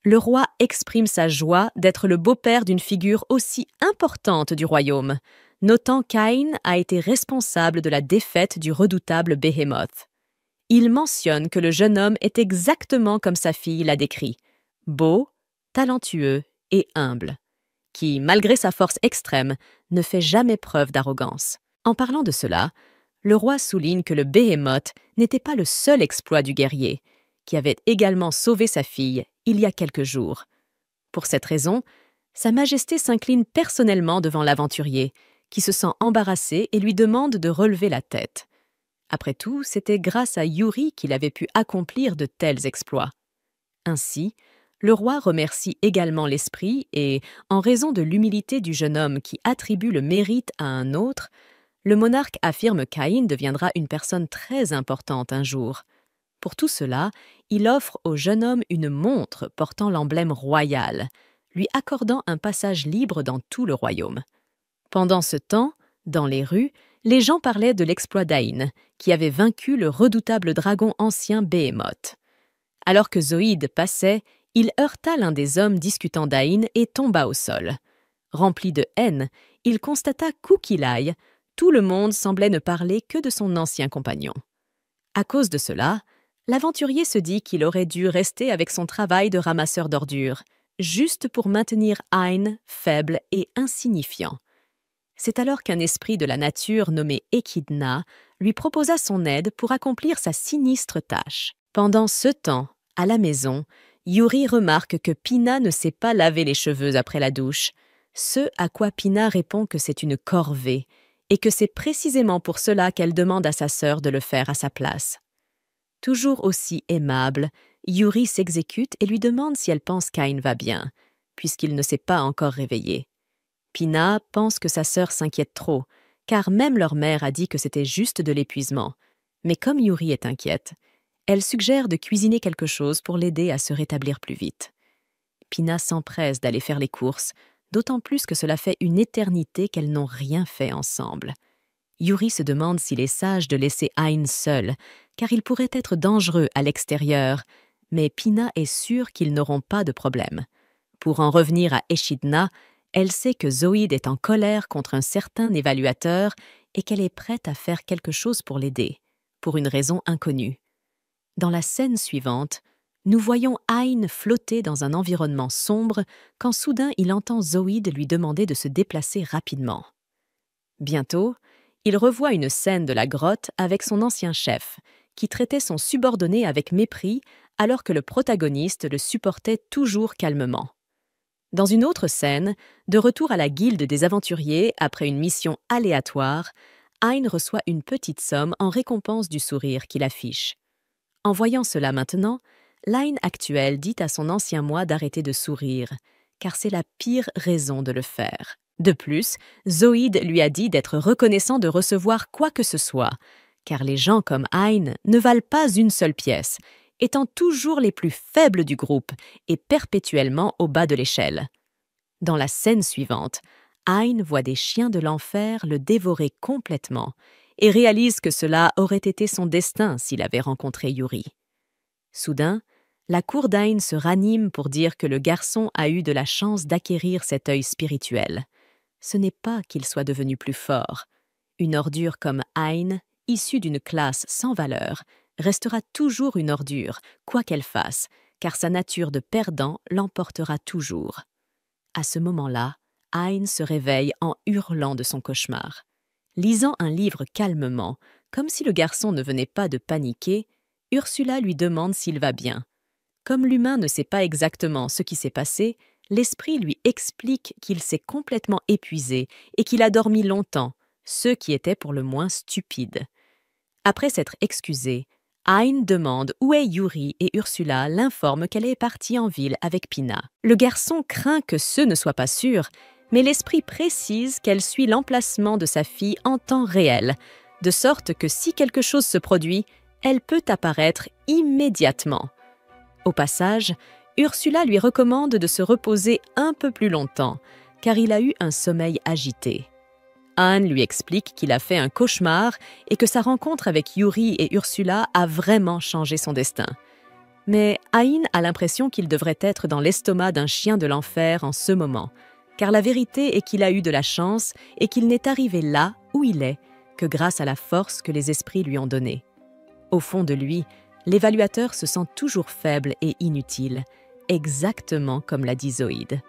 le roi exprime sa joie d'être le beau-père d'une figure aussi importante du royaume, notant qu'Ain a été responsable de la défaite du redoutable Behemoth. Il mentionne que le jeune homme est exactement comme sa fille l'a décrit, beau, talentueux et humble, qui, malgré sa force extrême, ne fait jamais preuve d'arrogance. En parlant de cela, le roi souligne que le Behemoth n'était pas le seul exploit du guerrier, qui avait également sauvé sa fille il y a quelques jours. Pour cette raison, Sa Majesté s'incline personnellement devant l'aventurier, qui se sent embarrassé et lui demande de relever la tête. Après tout, c'était grâce à Yuri qu'il avait pu accomplir de tels exploits. Ainsi, le roi remercie également l'esprit et, en raison de l'humilité du jeune homme qui attribue le mérite à un autre, le monarque affirme qu'Ain deviendra une personne très importante un jour. Pour tout cela, il offre au jeune homme une montre portant l'emblème royal, lui accordant un passage libre dans tout le royaume. Pendant ce temps, dans les rues, les gens parlaient de l'exploit d'Ain, qui avait vaincu le redoutable dragon ancien Behemoth. Alors que Zoïde passait, il heurta l'un des hommes discutant d'Ain et tomba au sol. Rempli de haine, il constata qu'où qu'il aille, tout le monde semblait ne parler que de son ancien compagnon. À cause de cela, l'aventurier se dit qu'il aurait dû rester avec son travail de ramasseur d'ordures, juste pour maintenir Ain faible et insignifiant. C'est alors qu'un esprit de la nature nommé Echidna lui proposa son aide pour accomplir sa sinistre tâche. Pendant ce temps, à la maison, Yuri remarque que Pina ne sait pas laver les cheveux après la douche, ce à quoi Pina répond que c'est une corvée et que c'est précisément pour cela qu'elle demande à sa sœur de le faire à sa place. Toujours aussi aimable, Yuri s'exécute et lui demande si elle pense qu'Ain va bien, puisqu'il ne s'est pas encore réveillé. Pina pense que sa sœur s'inquiète trop, car même leur mère a dit que c'était juste de l'épuisement. Mais comme Yuri est inquiète, elle suggère de cuisiner quelque chose pour l'aider à se rétablir plus vite. Pina s'empresse d'aller faire les courses, d'autant plus que cela fait une éternité qu'elles n'ont rien fait ensemble. Yuri se demande s'il est sage de laisser Ain seul, car il pourrait être dangereux à l'extérieur, mais Pina est sûre qu'ils n'auront pas de problème. Pour en revenir à Echidna, elle sait que Zoïde est en colère contre un certain évaluateur et qu'elle est prête à faire quelque chose pour l'aider, pour une raison inconnue. Dans la scène suivante, nous voyons Ain flotter dans un environnement sombre quand soudain il entend Zoïde lui demander de se déplacer rapidement. Bientôt, il revoit une scène de la grotte avec son ancien chef, qui traitait son subordonné avec mépris alors que le protagoniste le supportait toujours calmement. Dans une autre scène, de retour à la guilde des aventuriers après une mission aléatoire, Ain reçoit une petite somme en récompense du sourire qu'il affiche. En voyant cela maintenant, l'Ain actuel dit à son ancien moi d'arrêter de sourire, car c'est la pire raison de le faire. De plus, Zoïde lui a dit d'être reconnaissant de recevoir quoi que ce soit, car les gens comme Ain ne valent pas une seule pièce, étant toujours les plus faibles du groupe et perpétuellement au bas de l'échelle. Dans la scène suivante, Ain voit des chiens de l'enfer le dévorer complètement et réalise que cela aurait été son destin s'il avait rencontré Yuri. Soudain, la cour d'Ain se ranime pour dire que le garçon a eu de la chance d'acquérir cet œil spirituel. Ce n'est pas qu'il soit devenu plus fort. Une ordure comme Hein, issue d'une classe sans valeur, restera toujours une ordure, quoi qu'elle fasse, car sa nature de perdant l'emportera toujours. À ce moment-là, Hein se réveille en hurlant de son cauchemar. Lisant un livre calmement, comme si le garçon ne venait pas de paniquer, Ursula lui demande s'il va bien. Comme l'humain ne sait pas exactement ce qui s'est passé, l'esprit lui explique qu'il s'est complètement épuisé et qu'il a dormi longtemps, ce qui était pour le moins stupide. Après s'être excusé, Hein demande où est Yuri et Ursula l'informe qu'elle est partie en ville avec Pina. Le garçon craint que ce ne soit pas sûr, mais l'esprit précise qu'elle suit l'emplacement de sa fille en temps réel, de sorte que si quelque chose se produit, elle peut apparaître immédiatement. Au passage, Ursula lui recommande de se reposer un peu plus longtemps, car il a eu un sommeil agité. Hein lui explique qu'il a fait un cauchemar et que sa rencontre avec Yuri et Ursula a vraiment changé son destin. Mais Hein a l'impression qu'il devrait être dans l'estomac d'un chien de l'enfer en ce moment, car la vérité est qu'il a eu de la chance et qu'il n'est arrivé là où il est que grâce à la force que les esprits lui ont donnée. Au fond de lui, l'évaluateur se sent toujours faible et inutile, exactement comme l'a dit Zoïde.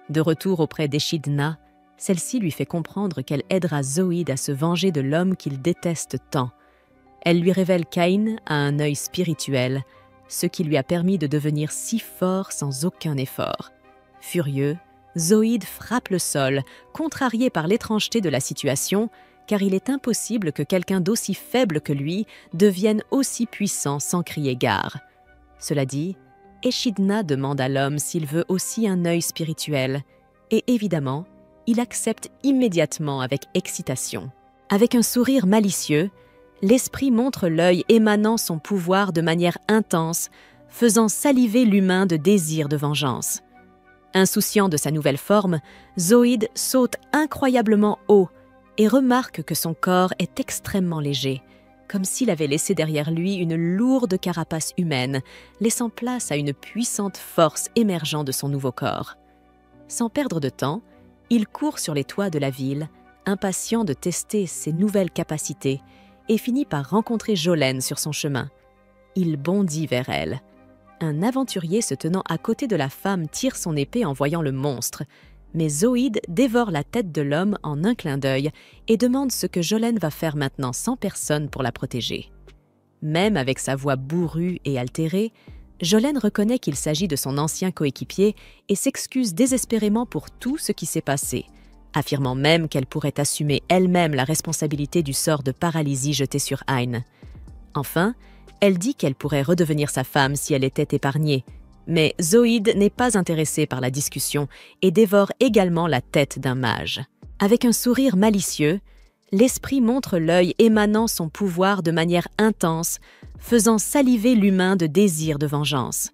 De retour auprès d'Echidna, celle-ci lui fait comprendre qu'elle aidera Zoïde à se venger de l'homme qu'il déteste tant. Elle lui révèle qu'Ain a un œil spirituel, ce qui lui a permis de devenir si fort sans aucun effort. Furieux, Zoïde frappe le sol, contrarié par l'étrangeté de la situation, car il est impossible que quelqu'un d'aussi faible que lui devienne aussi puissant sans crier gare. Cela dit, Echidna demande à l'homme s'il veut aussi un œil spirituel, et évidemment, il accepte immédiatement avec excitation. Avec un sourire malicieux, l'esprit montre l'œil émanant son pouvoir de manière intense, faisant saliver l'humain de désir de vengeance. Insouciant de sa nouvelle forme, Zoïde saute incroyablement haut et remarque que son corps est extrêmement léger, comme s'il avait laissé derrière lui une lourde carapace humaine, laissant place à une puissante force émergeant de son nouveau corps. Sans perdre de temps, il court sur les toits de la ville, impatient de tester ses nouvelles capacités, et finit par rencontrer Jolene sur son chemin. Il bondit vers elle. Un aventurier se tenant à côté de la femme tire son épée en voyant le monstre, mais Zoïde dévore la tête de l'homme en un clin d'œil et demande ce que Jolene va faire maintenant sans personne pour la protéger. Même avec sa voix bourrue et altérée, Jolene reconnaît qu'il s'agit de son ancien coéquipier et s'excuse désespérément pour tout ce qui s'est passé, affirmant même qu'elle pourrait assumer elle-même la responsabilité du sort de paralysie jeté sur Hein. Enfin, elle dit qu'elle pourrait redevenir sa femme si elle était épargnée, mais Zoïde n'est pas intéressée par la discussion et dévore également la tête d'un mage. Avec un sourire malicieux, l'esprit montre l'œil émanant son pouvoir de manière intense, faisant saliver l'humain de désir de vengeance.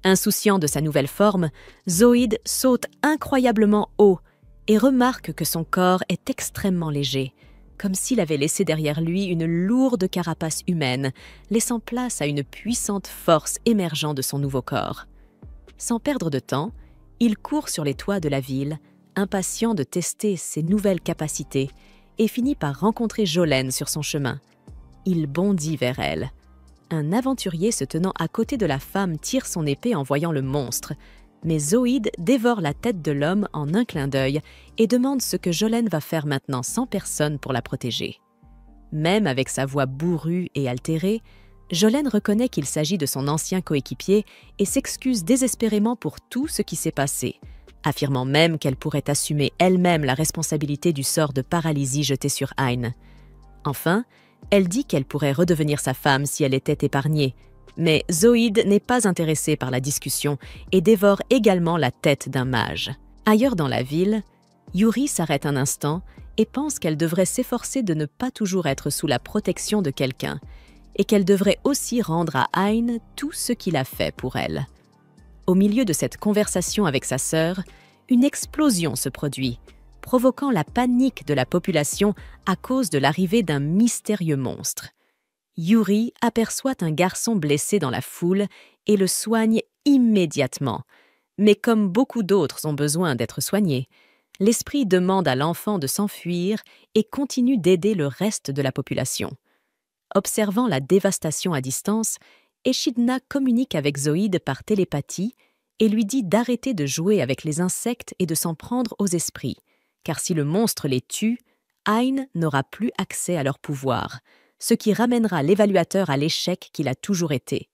Insouciant de sa nouvelle forme, Zoïde saute incroyablement haut et remarque que son corps est extrêmement léger, comme s'il avait laissé derrière lui une lourde carapace humaine, laissant place à une puissante force émergeant de son nouveau corps. Sans perdre de temps, il court sur les toits de la ville, impatient de tester ses nouvelles capacités, et finit par rencontrer Jolene sur son chemin. Il bondit vers elle. Un aventurier se tenant à côté de la femme tire son épée en voyant le monstre, mais Zoïde dévore la tête de l'homme en un clin d'œil et demande ce que Jolene va faire maintenant sans personne pour la protéger. Même avec sa voix bourrue et altérée, Jolene reconnaît qu'il s'agit de son ancien coéquipier et s'excuse désespérément pour tout ce qui s'est passé, affirmant même qu'elle pourrait assumer elle-même la responsabilité du sort de paralysie jeté sur Hein. Enfin, elle dit qu'elle pourrait redevenir sa femme si elle était épargnée, mais Zoïde n'est pas intéressée par la discussion et dévore également la tête d'un mage. Ailleurs dans la ville, Yuri s'arrête un instant et pense qu'elle devrait s'efforcer de ne pas toujours être sous la protection de quelqu'un et qu'elle devrait aussi rendre à Hein tout ce qu'il a fait pour elle. Au milieu de cette conversation avec sa sœur, une explosion se produit, provoquant la panique de la population à cause de l'arrivée d'un mystérieux monstre. Yuri aperçoit un garçon blessé dans la foule et le soigne immédiatement. Mais comme beaucoup d'autres ont besoin d'être soignés, l'esprit demande à l'enfant de s'enfuir et continue d'aider le reste de la population. Observant la dévastation à distance, Echidna communique avec Zoïde par télépathie et lui dit d'arrêter de jouer avec les insectes et de s'en prendre aux esprits, car si le monstre les tue, Ain n'aura plus accès à leur pouvoir, ce qui ramènera l'évaluateur à l'échec qu'il a toujours été.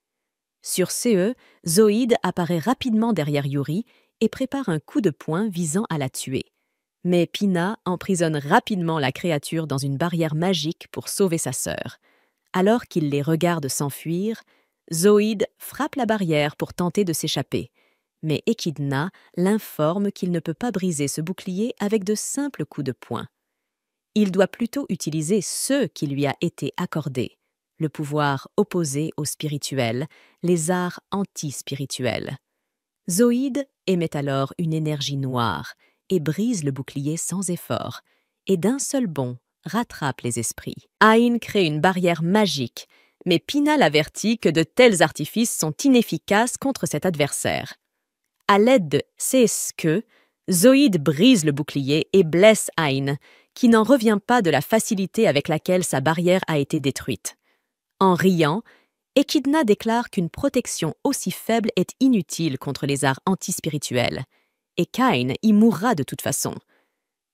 Sur CE, Zoïde apparaît rapidement derrière Yuri et prépare un coup de poing visant à la tuer. Mais Pina emprisonne rapidement la créature dans une barrière magique pour sauver sa sœur. Alors qu'il les regarde s'enfuir, Zoïde frappe la barrière pour tenter de s'échapper. Mais Echidna l'informe qu'il ne peut pas briser ce bouclier avec de simples coups de poing. Il doit plutôt utiliser ce qui lui a été accordé, le pouvoir opposé au spirituel, les arts anti-spirituels. Zoïde émet alors une énergie noire et brise le bouclier sans effort, et d'un seul bond rattrape les esprits. Ain crée une barrière magique, mais Pina l'avertit que de tels artifices sont inefficaces contre cet adversaire. À l'aide de Seeske, Zoïde brise le bouclier et blesse Ain, qui n'en revient pas de la facilité avec laquelle sa barrière a été détruite. En riant, Echidna déclare qu'une protection aussi faible est inutile contre les arts antispirituels, et qu'Ain y mourra de toute façon.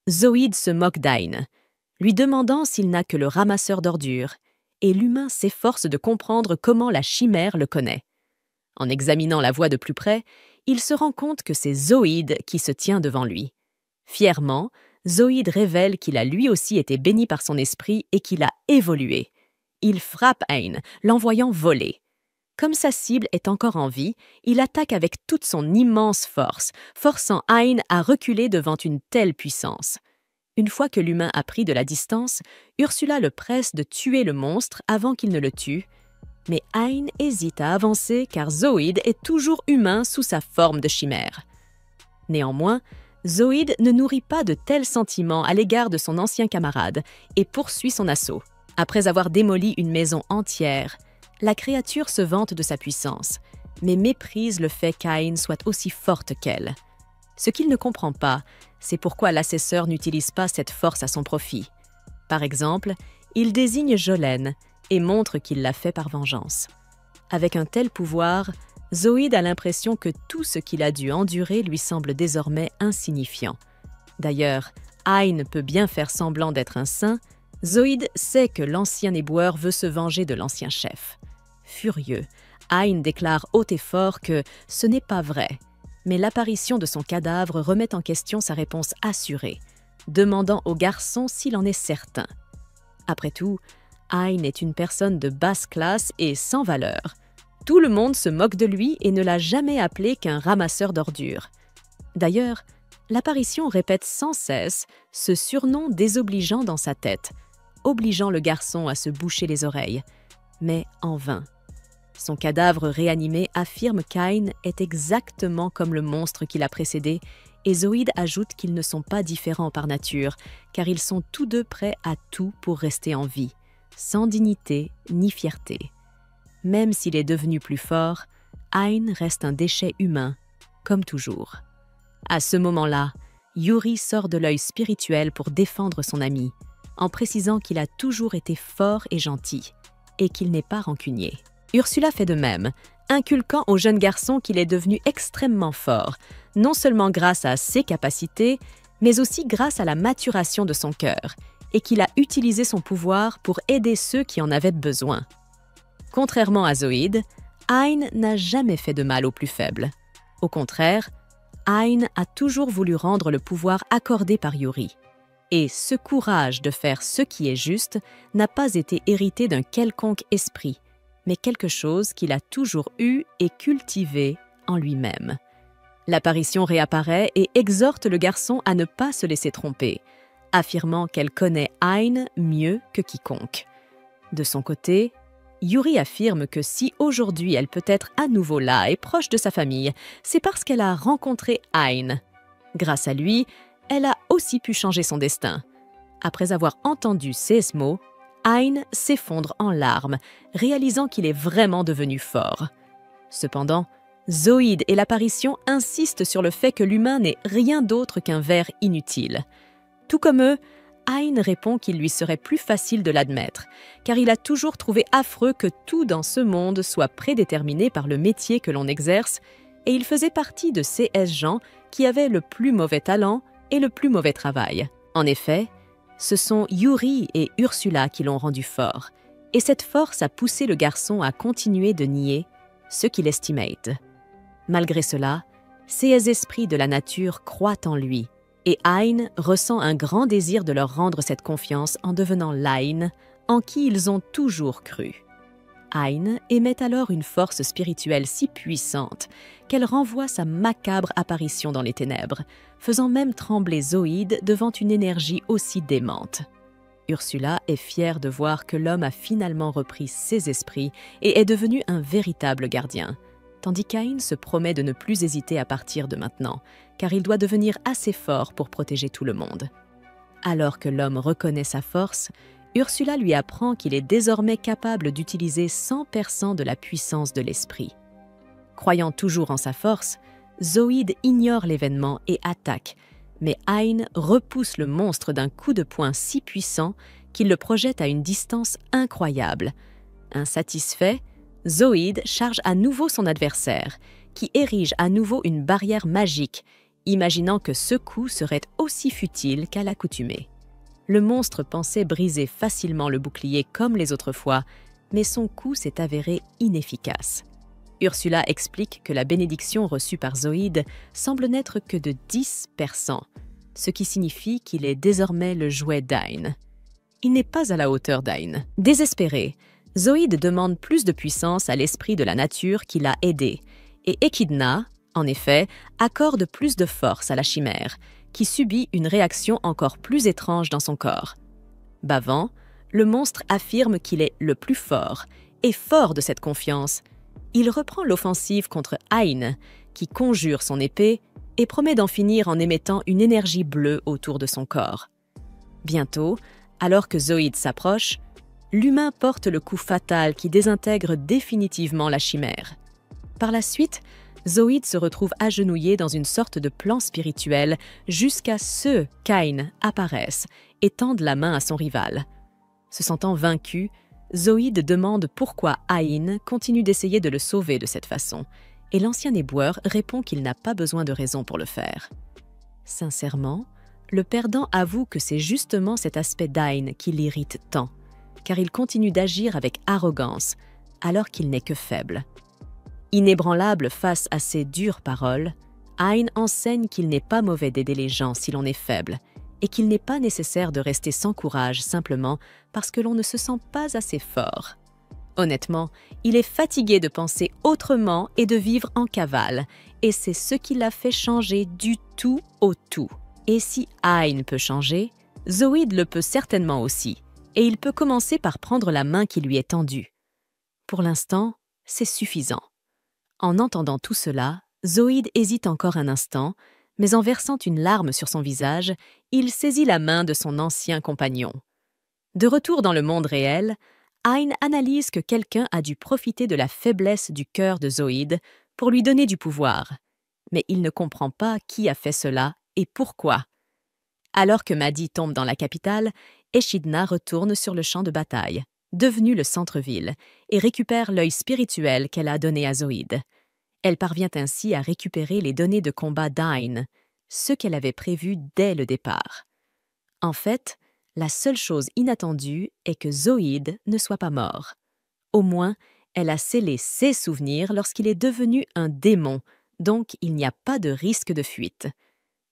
Zoïde se moque d'Ain, lui demandant s'il n'a que le ramasseur d'ordures, et l'humain s'efforce de comprendre comment la chimère le connaît. En examinant la voix de plus près, il se rend compte que c'est Zoïde qui se tient devant lui. Fièrement, Zoïde révèle qu'il a lui aussi été béni par son esprit et qu'il a évolué. Il frappe Ain, l'envoyant voler. Comme sa cible est encore en vie, il attaque avec toute son immense force, forçant Ain à reculer devant une telle puissance. Une fois que l'humain a pris de la distance, Ursula le presse de tuer le monstre avant qu'il ne le tue, mais Ain hésite à avancer car Zoïde est toujours humain sous sa forme de chimère. Néanmoins, Zoïde ne nourrit pas de tels sentiments à l'égard de son ancien camarade et poursuit son assaut. Après avoir démoli une maison entière, la créature se vante de sa puissance, mais méprise le fait qu'Ain soit aussi forte qu'elle. Ce qu'il ne comprend pas, c'est pourquoi l'assesseur n'utilise pas cette force à son profit. Par exemple, il désigne Jolene et montre qu'il l'a fait par vengeance. Avec un tel pouvoir, Zoïde a l'impression que tout ce qu'il a dû endurer lui semble désormais insignifiant. D'ailleurs, Ain peut bien faire semblant d'être un saint. Zoïde sait que l'ancien éboueur veut se venger de l'ancien chef. Furieux, Ain déclare haut et fort que ce n'est pas vrai, mais l'apparition de son cadavre remet en question sa réponse assurée, demandant au garçon s'il en est certain. Après tout, Ain est une personne de basse classe et sans valeur. Tout le monde se moque de lui et ne l'a jamais appelé qu'un ramasseur d'ordures. D'ailleurs, l'apparition répète sans cesse ce surnom désobligeant dans sa tête, obligeant le garçon à se boucher les oreilles, mais en vain. Son cadavre réanimé affirme qu'Ain est exactement comme le monstre qui l'a précédé, et Zoïde ajoute qu'ils ne sont pas différents par nature, car ils sont tous deux prêts à tout pour rester en vie, sans dignité ni fierté. Même s'il est devenu plus fort, Ain reste un déchet humain, comme toujours. À ce moment-là, Yuri sort de l'œil spirituel pour défendre son ami, en précisant qu'il a toujours été fort et gentil, et qu'il n'est pas rancunier. Ursula fait de même, inculquant au jeune garçon qu'il est devenu extrêmement fort, non seulement grâce à ses capacités, mais aussi grâce à la maturation de son cœur, et qu'il a utilisé son pouvoir pour aider ceux qui en avaient besoin. Contrairement à Zoïde, Ain n'a jamais fait de mal aux plus faibles. Au contraire, Ain a toujours voulu rendre le pouvoir accordé par Yuri. Et ce courage de faire ce qui est juste n'a pas été hérité d'un quelconque esprit, mais quelque chose qu'il a toujours eu et cultivé en lui-même. L'apparition réapparaît et exhorte le garçon à ne pas se laisser tromper, affirmant qu'elle connaît Ain mieux que quiconque. De son côté, Yuri affirme que si aujourd'hui elle peut être à nouveau là et proche de sa famille, c'est parce qu'elle a rencontré Ain. Grâce à lui, elle a aussi pu changer son destin. Après avoir entendu ces mots, Ain s'effondre en larmes, réalisant qu'il est vraiment devenu fort. Cependant, Zoïde et l'apparition insistent sur le fait que l'humain n'est rien d'autre qu'un ver inutile. Tout comme eux, Hein répond qu'il lui serait plus facile de l'admettre, car il a toujours trouvé affreux que tout dans ce monde soit prédéterminé par le métier que l'on exerce, et il faisait partie de ces gens qui avaient le plus mauvais talent et le plus mauvais travail. En effet, ce sont Yuri et Ursula qui l'ont rendu fort, et cette force a poussé le garçon à continuer de nier ce qu'il estimate. Malgré cela, ces esprits de la nature croient en lui, et Hein ressent un grand désir de leur rendre cette confiance en devenant l'Ain, en qui ils ont toujours cru. Hein émet alors une force spirituelle si puissante qu'elle renvoie sa macabre apparition dans les ténèbres, faisant même trembler Zoïde devant une énergie aussi démente. Ursula est fière de voir que l'homme a finalement repris ses esprits et est devenu un véritable gardien, tandis qu'Ain se promet de ne plus hésiter à partir de maintenant, car il doit devenir assez fort pour protéger tout le monde. Alors que l'homme reconnaît sa force, Ursula lui apprend qu'il est désormais capable d'utiliser 100% de la puissance de l'esprit. Croyant toujours en sa force, Zoïde ignore l'événement et attaque, mais Hein repousse le monstre d'un coup de poing si puissant qu'il le projette à une distance incroyable. Insatisfait, Zoïde charge à nouveau son adversaire, qui érige à nouveau une barrière magique, imaginant que ce coup serait aussi futile qu'à l'accoutumée. Le monstre pensait briser facilement le bouclier comme les autres fois, mais son coup s'est avéré inefficace. Ursula explique que la bénédiction reçue par Zoïde semble n'être que de 10%, ce qui signifie qu'il est désormais le jouet d'Ain. Il n'est pas à la hauteur d'Ain. Désespéré, Zoïde demande plus de puissance à l'esprit de la nature qui l'a aidé, et Echidna, en effet, accorde plus de force à la chimère, qui subit une réaction encore plus étrange dans son corps. Bavant, le monstre affirme qu'il est le plus fort, et fort de cette confiance, il reprend l'offensive contre Hein, qui conjure son épée et promet d'en finir en émettant une énergie bleue autour de son corps. Bientôt, alors que Zoïde s'approche, l'humain porte le coup fatal qui désintègre définitivement la chimère. Par la suite, Zoïde se retrouve agenouillé dans une sorte de plan spirituel jusqu'à ce qu'Ain apparaisse et tende la main à son rival. Se sentant vaincu, Zoïde demande pourquoi Hein continue d'essayer de le sauver de cette façon, et l'ancien éboueur répond qu'il n'a pas besoin de raison pour le faire. Sincèrement, le perdant avoue que c'est justement cet aspect d'Ain qui l'irrite tant, car il continue d'agir avec arrogance, alors qu'il n'est que faible. Inébranlable face à ces dures paroles, Hein enseigne qu'il n'est pas mauvais d'aider les gens si l'on est faible, et qu'il n'est pas nécessaire de rester sans courage simplement parce que l'on ne se sent pas assez fort. Honnêtement, il est fatigué de penser autrement et de vivre en cavale, et c'est ce qui l'a fait changer du tout au tout. Et si Hein peut changer, Zoïde le peut certainement aussi, et il peut commencer par prendre la main qui lui est tendue. Pour l'instant, c'est suffisant. En entendant tout cela, Zoïde hésite encore un instant, mais en versant une larme sur son visage, il saisit la main de son ancien compagnon. De retour dans le monde réel, Hein analyse que quelqu'un a dû profiter de la faiblesse du cœur de Zoïde pour lui donner du pouvoir, mais il ne comprend pas qui a fait cela et pourquoi. Alors que Madi tombe dans la capitale, Echidna retourne sur le champ de bataille, devenu le centre-ville, et récupère l'œil spirituel qu'elle a donné à Zoïde. Elle parvient ainsi à récupérer les données de combat d'Ain, ce qu'elle avait prévu dès le départ. En fait, la seule chose inattendue est que Zoïde ne soit pas mort. Au moins, elle a scellé ses souvenirs lorsqu'il est devenu un démon, donc il n'y a pas de risque de fuite.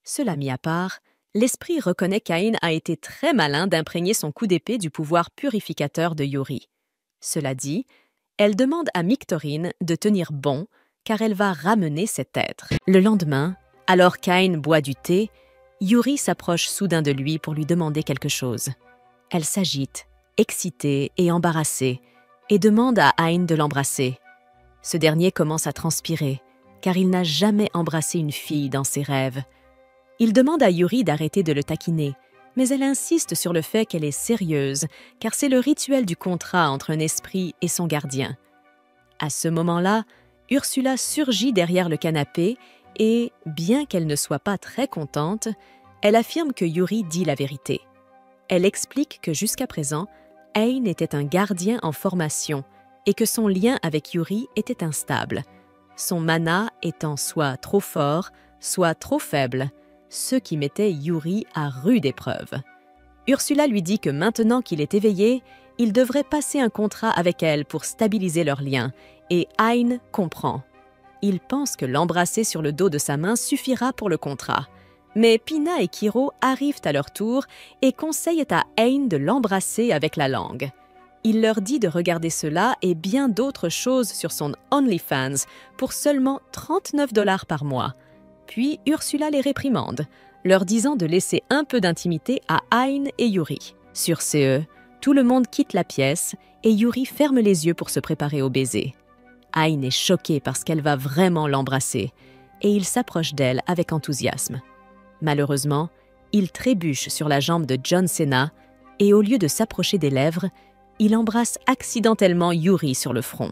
Cela mis à part, l'esprit reconnaît qu'Ain a été très malin d'imprégner son coup d'épée du pouvoir purificateur de Yuri. Cela dit, elle demande à Mictorine de tenir bon, car elle va ramener cet être. Le lendemain, alors qu'Ain boit du thé, Yuri s'approche soudain de lui pour lui demander quelque chose. Elle s'agite, excitée et embarrassée, et demande à Hein de l'embrasser. Ce dernier commence à transpirer, car il n'a jamais embrassé une fille dans ses rêves. Il demande à Yuri d'arrêter de le taquiner, mais elle insiste sur le fait qu'elle est sérieuse, car c'est le rituel du contrat entre un esprit et son gardien. À ce moment-là, Ursula surgit derrière le canapé et, bien qu'elle ne soit pas très contente, elle affirme que Yuri dit la vérité. Elle explique que jusqu'à présent, Ain était un gardien en formation et que son lien avec Yuri était instable, son mana étant soit trop fort, soit trop faible, ce qui mettait Yuri à rude épreuve. Ursula lui dit que maintenant qu'il est éveillé, il devrait passer un contrat avec elle pour stabiliser leur lien, et Ain comprend. Il pense que l'embrasser sur le dos de sa main suffira pour le contrat. Mais Pina et Kiro arrivent à leur tour et conseillent à Ain de l'embrasser avec la langue. Il leur dit de regarder cela et bien d'autres choses sur son OnlyFans pour seulement 39 $ par mois. Puis Ursula les réprimande, leur disant de laisser un peu d'intimité à Ain et Yuri. Sur ce, tout le monde quitte la pièce et Yuri ferme les yeux pour se préparer au baiser. Ain est choquée parce qu'elle va vraiment l'embrasser et il s'approche d'elle avec enthousiasme. Malheureusement, il trébuche sur la jambe de John Cena et au lieu de s'approcher des lèvres, il embrasse accidentellement Yuri sur le front.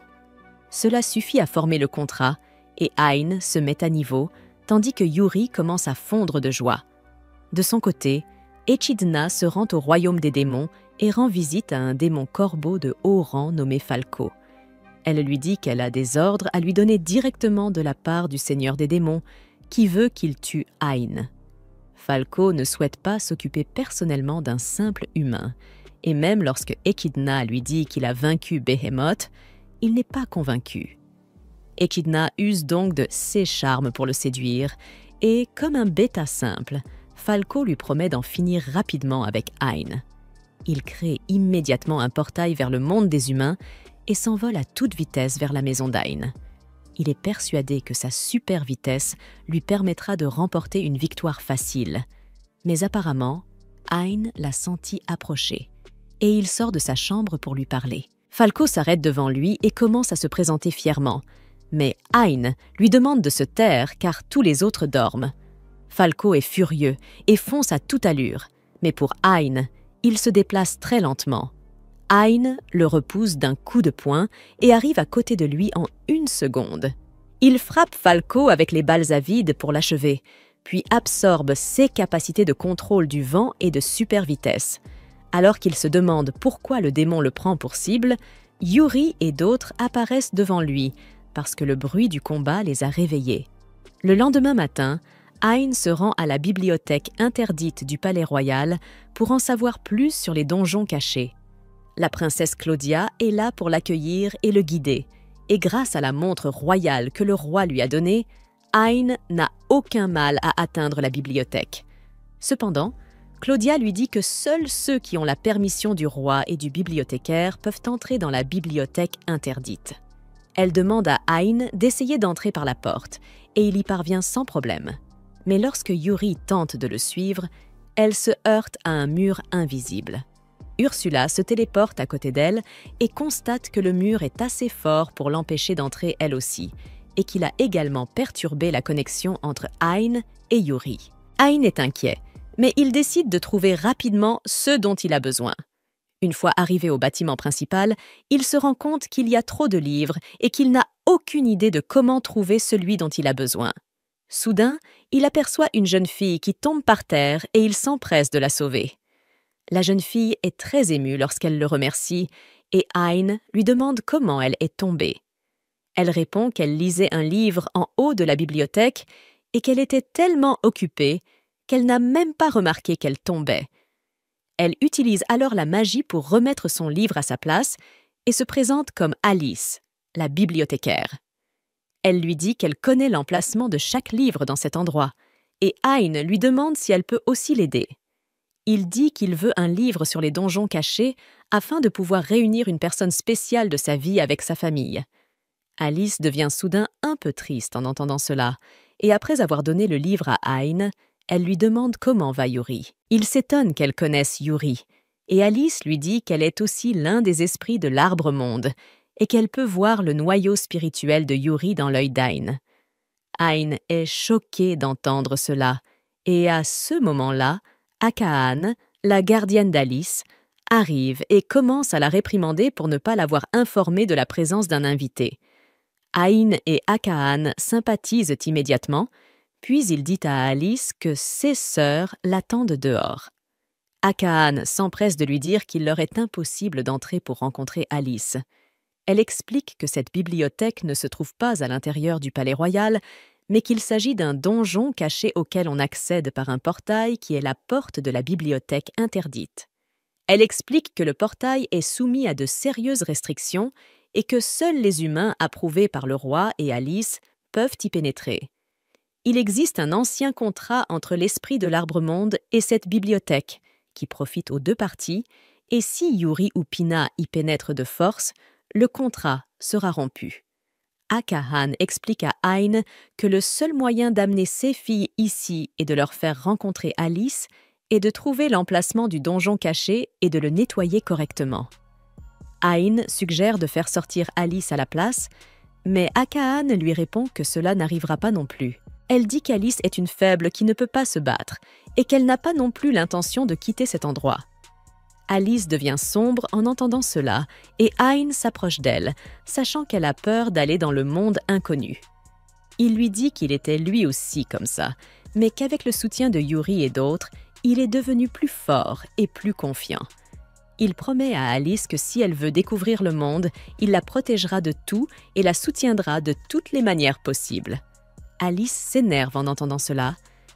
Cela suffit à former le contrat et Ain se met à niveau, tandis que Yuri commence à fondre de joie. De son côté, Echidna se rend au royaume des démons et rend visite à un démon corbeau de haut rang nommé Falco. Elle lui dit qu'elle a des ordres à lui donner directement de la part du seigneur des démons, qui veut qu'il tue Ain. Falco ne souhaite pas s'occuper personnellement d'un simple humain, et même lorsque Echidna lui dit qu'il a vaincu Behemoth, il n'est pas convaincu. Echidna use donc de ses charmes pour le séduire, et comme un bêta simple, Falco lui promet d'en finir rapidement avec Ain. Il crée immédiatement un portail vers le monde des humains et s'envole à toute vitesse vers la maison d'Ain. Il est persuadé que sa super vitesse lui permettra de remporter une victoire facile. Mais apparemment, Ain l'a senti approcher, et il sort de sa chambre pour lui parler. Falco s'arrête devant lui et commence à se présenter fièrement. Mais Ain lui demande de se taire car tous les autres dorment. Falco est furieux et fonce à toute allure, mais pour Ain, il se déplace très lentement. Ain le repousse d'un coup de poing et arrive à côté de lui en 1 seconde. Il frappe Falco avec les balles à vide pour l'achever, puis absorbe ses capacités de contrôle du vent et de super vitesse. Alors qu'il se demande pourquoi le démon le prend pour cible, Yuri et d'autres apparaissent devant lui, parce que le bruit du combat les a réveillés. Le lendemain matin, Ain se rend à la bibliothèque interdite du palais royal pour en savoir plus sur les donjons cachés. La princesse Claudia est là pour l'accueillir et le guider, et grâce à la montre royale que le roi lui a donnée, Ain n'a aucun mal à atteindre la bibliothèque. Cependant, Claudia lui dit que seuls ceux qui ont la permission du roi et du bibliothécaire peuvent entrer dans la bibliothèque interdite. Elle demande à Ain d'essayer d'entrer par la porte, et il y parvient sans problème. Mais lorsque Yuri tente de le suivre, elle se heurte à un mur invisible. Ursula se téléporte à côté d'elle et constate que le mur est assez fort pour l'empêcher d'entrer elle aussi, et qu'il a également perturbé la connexion entre Ain et Yuri. Ain est inquiet, mais il décide de trouver rapidement ce dont il a besoin. Une fois arrivé au bâtiment principal, il se rend compte qu'il y a trop de livres et qu'il n'a aucune idée de comment trouver celui dont il a besoin. Soudain, il aperçoit une jeune fille qui tombe par terre et il s'empresse de la sauver. La jeune fille est très émue lorsqu'elle le remercie et Ain lui demande comment elle est tombée. Elle répond qu'elle lisait un livre en haut de la bibliothèque et qu'elle était tellement occupée qu'elle n'a même pas remarqué qu'elle tombait. Elle utilise alors la magie pour remettre son livre à sa place et se présente comme Alice, la bibliothécaire. Elle lui dit qu'elle connaît l'emplacement de chaque livre dans cet endroit et Ain lui demande si elle peut aussi l'aider. Il dit qu'il veut un livre sur les donjons cachés afin de pouvoir réunir une personne spéciale de sa vie avec sa famille. Alice devient soudain un peu triste en entendant cela, et après avoir donné le livre à Ain, elle lui demande comment va Yuri. Il s'étonne qu'elle connaisse Yuri, et Alice lui dit qu'elle est aussi l'un des esprits de l'Arbre-Monde, et qu'elle peut voir le noyau spirituel de Yuri dans l'œil d'Ain. Ain est choquée d'entendre cela, et à ce moment-là, Aka'an, la gardienne d'Alice, arrive et commence à la réprimander pour ne pas l'avoir informée de la présence d'un invité. Ain et Aka'an sympathisent immédiatement, puis il dit à Alice que ses sœurs l'attendent dehors. Aka'an s'empresse de lui dire qu'il leur est impossible d'entrer pour rencontrer Alice. Elle explique que cette bibliothèque ne se trouve pas à l'intérieur du palais royal, mais qu'il s'agit d'un donjon caché auquel on accède par un portail qui est la porte de la bibliothèque interdite. Elle explique que le portail est soumis à de sérieuses restrictions et que seuls les humains approuvés par le roi et Alice peuvent y pénétrer. Il existe un ancien contrat entre l'esprit de l'Arbre-Monde et cette bibliothèque, qui profite aux deux parties, et si Yuri ou Pina y pénètrent de force, le contrat sera rompu. Aka'an explique à Ain que le seul moyen d'amener ses filles ici et de leur faire rencontrer Alice est de trouver l'emplacement du donjon caché et de le nettoyer correctement. Ain suggère de faire sortir Alice à la place, mais Aka'an lui répond que cela n'arrivera pas non plus. Elle dit qu'Alice est une faible qui ne peut pas se battre et qu'elle n'a pas non plus l'intention de quitter cet endroit. Alice devient sombre en entendant cela et Ain s'approche d'elle, sachant qu'elle a peur d'aller dans le monde inconnu. Il lui dit qu'il était lui aussi comme ça, mais qu'avec le soutien de Yuri et d'autres, il est devenu plus fort et plus confiant. Il promet à Alice que si elle veut découvrir le monde, il la protégera de tout et la soutiendra de toutes les manières possibles. Alice s'énerve en entendant cela,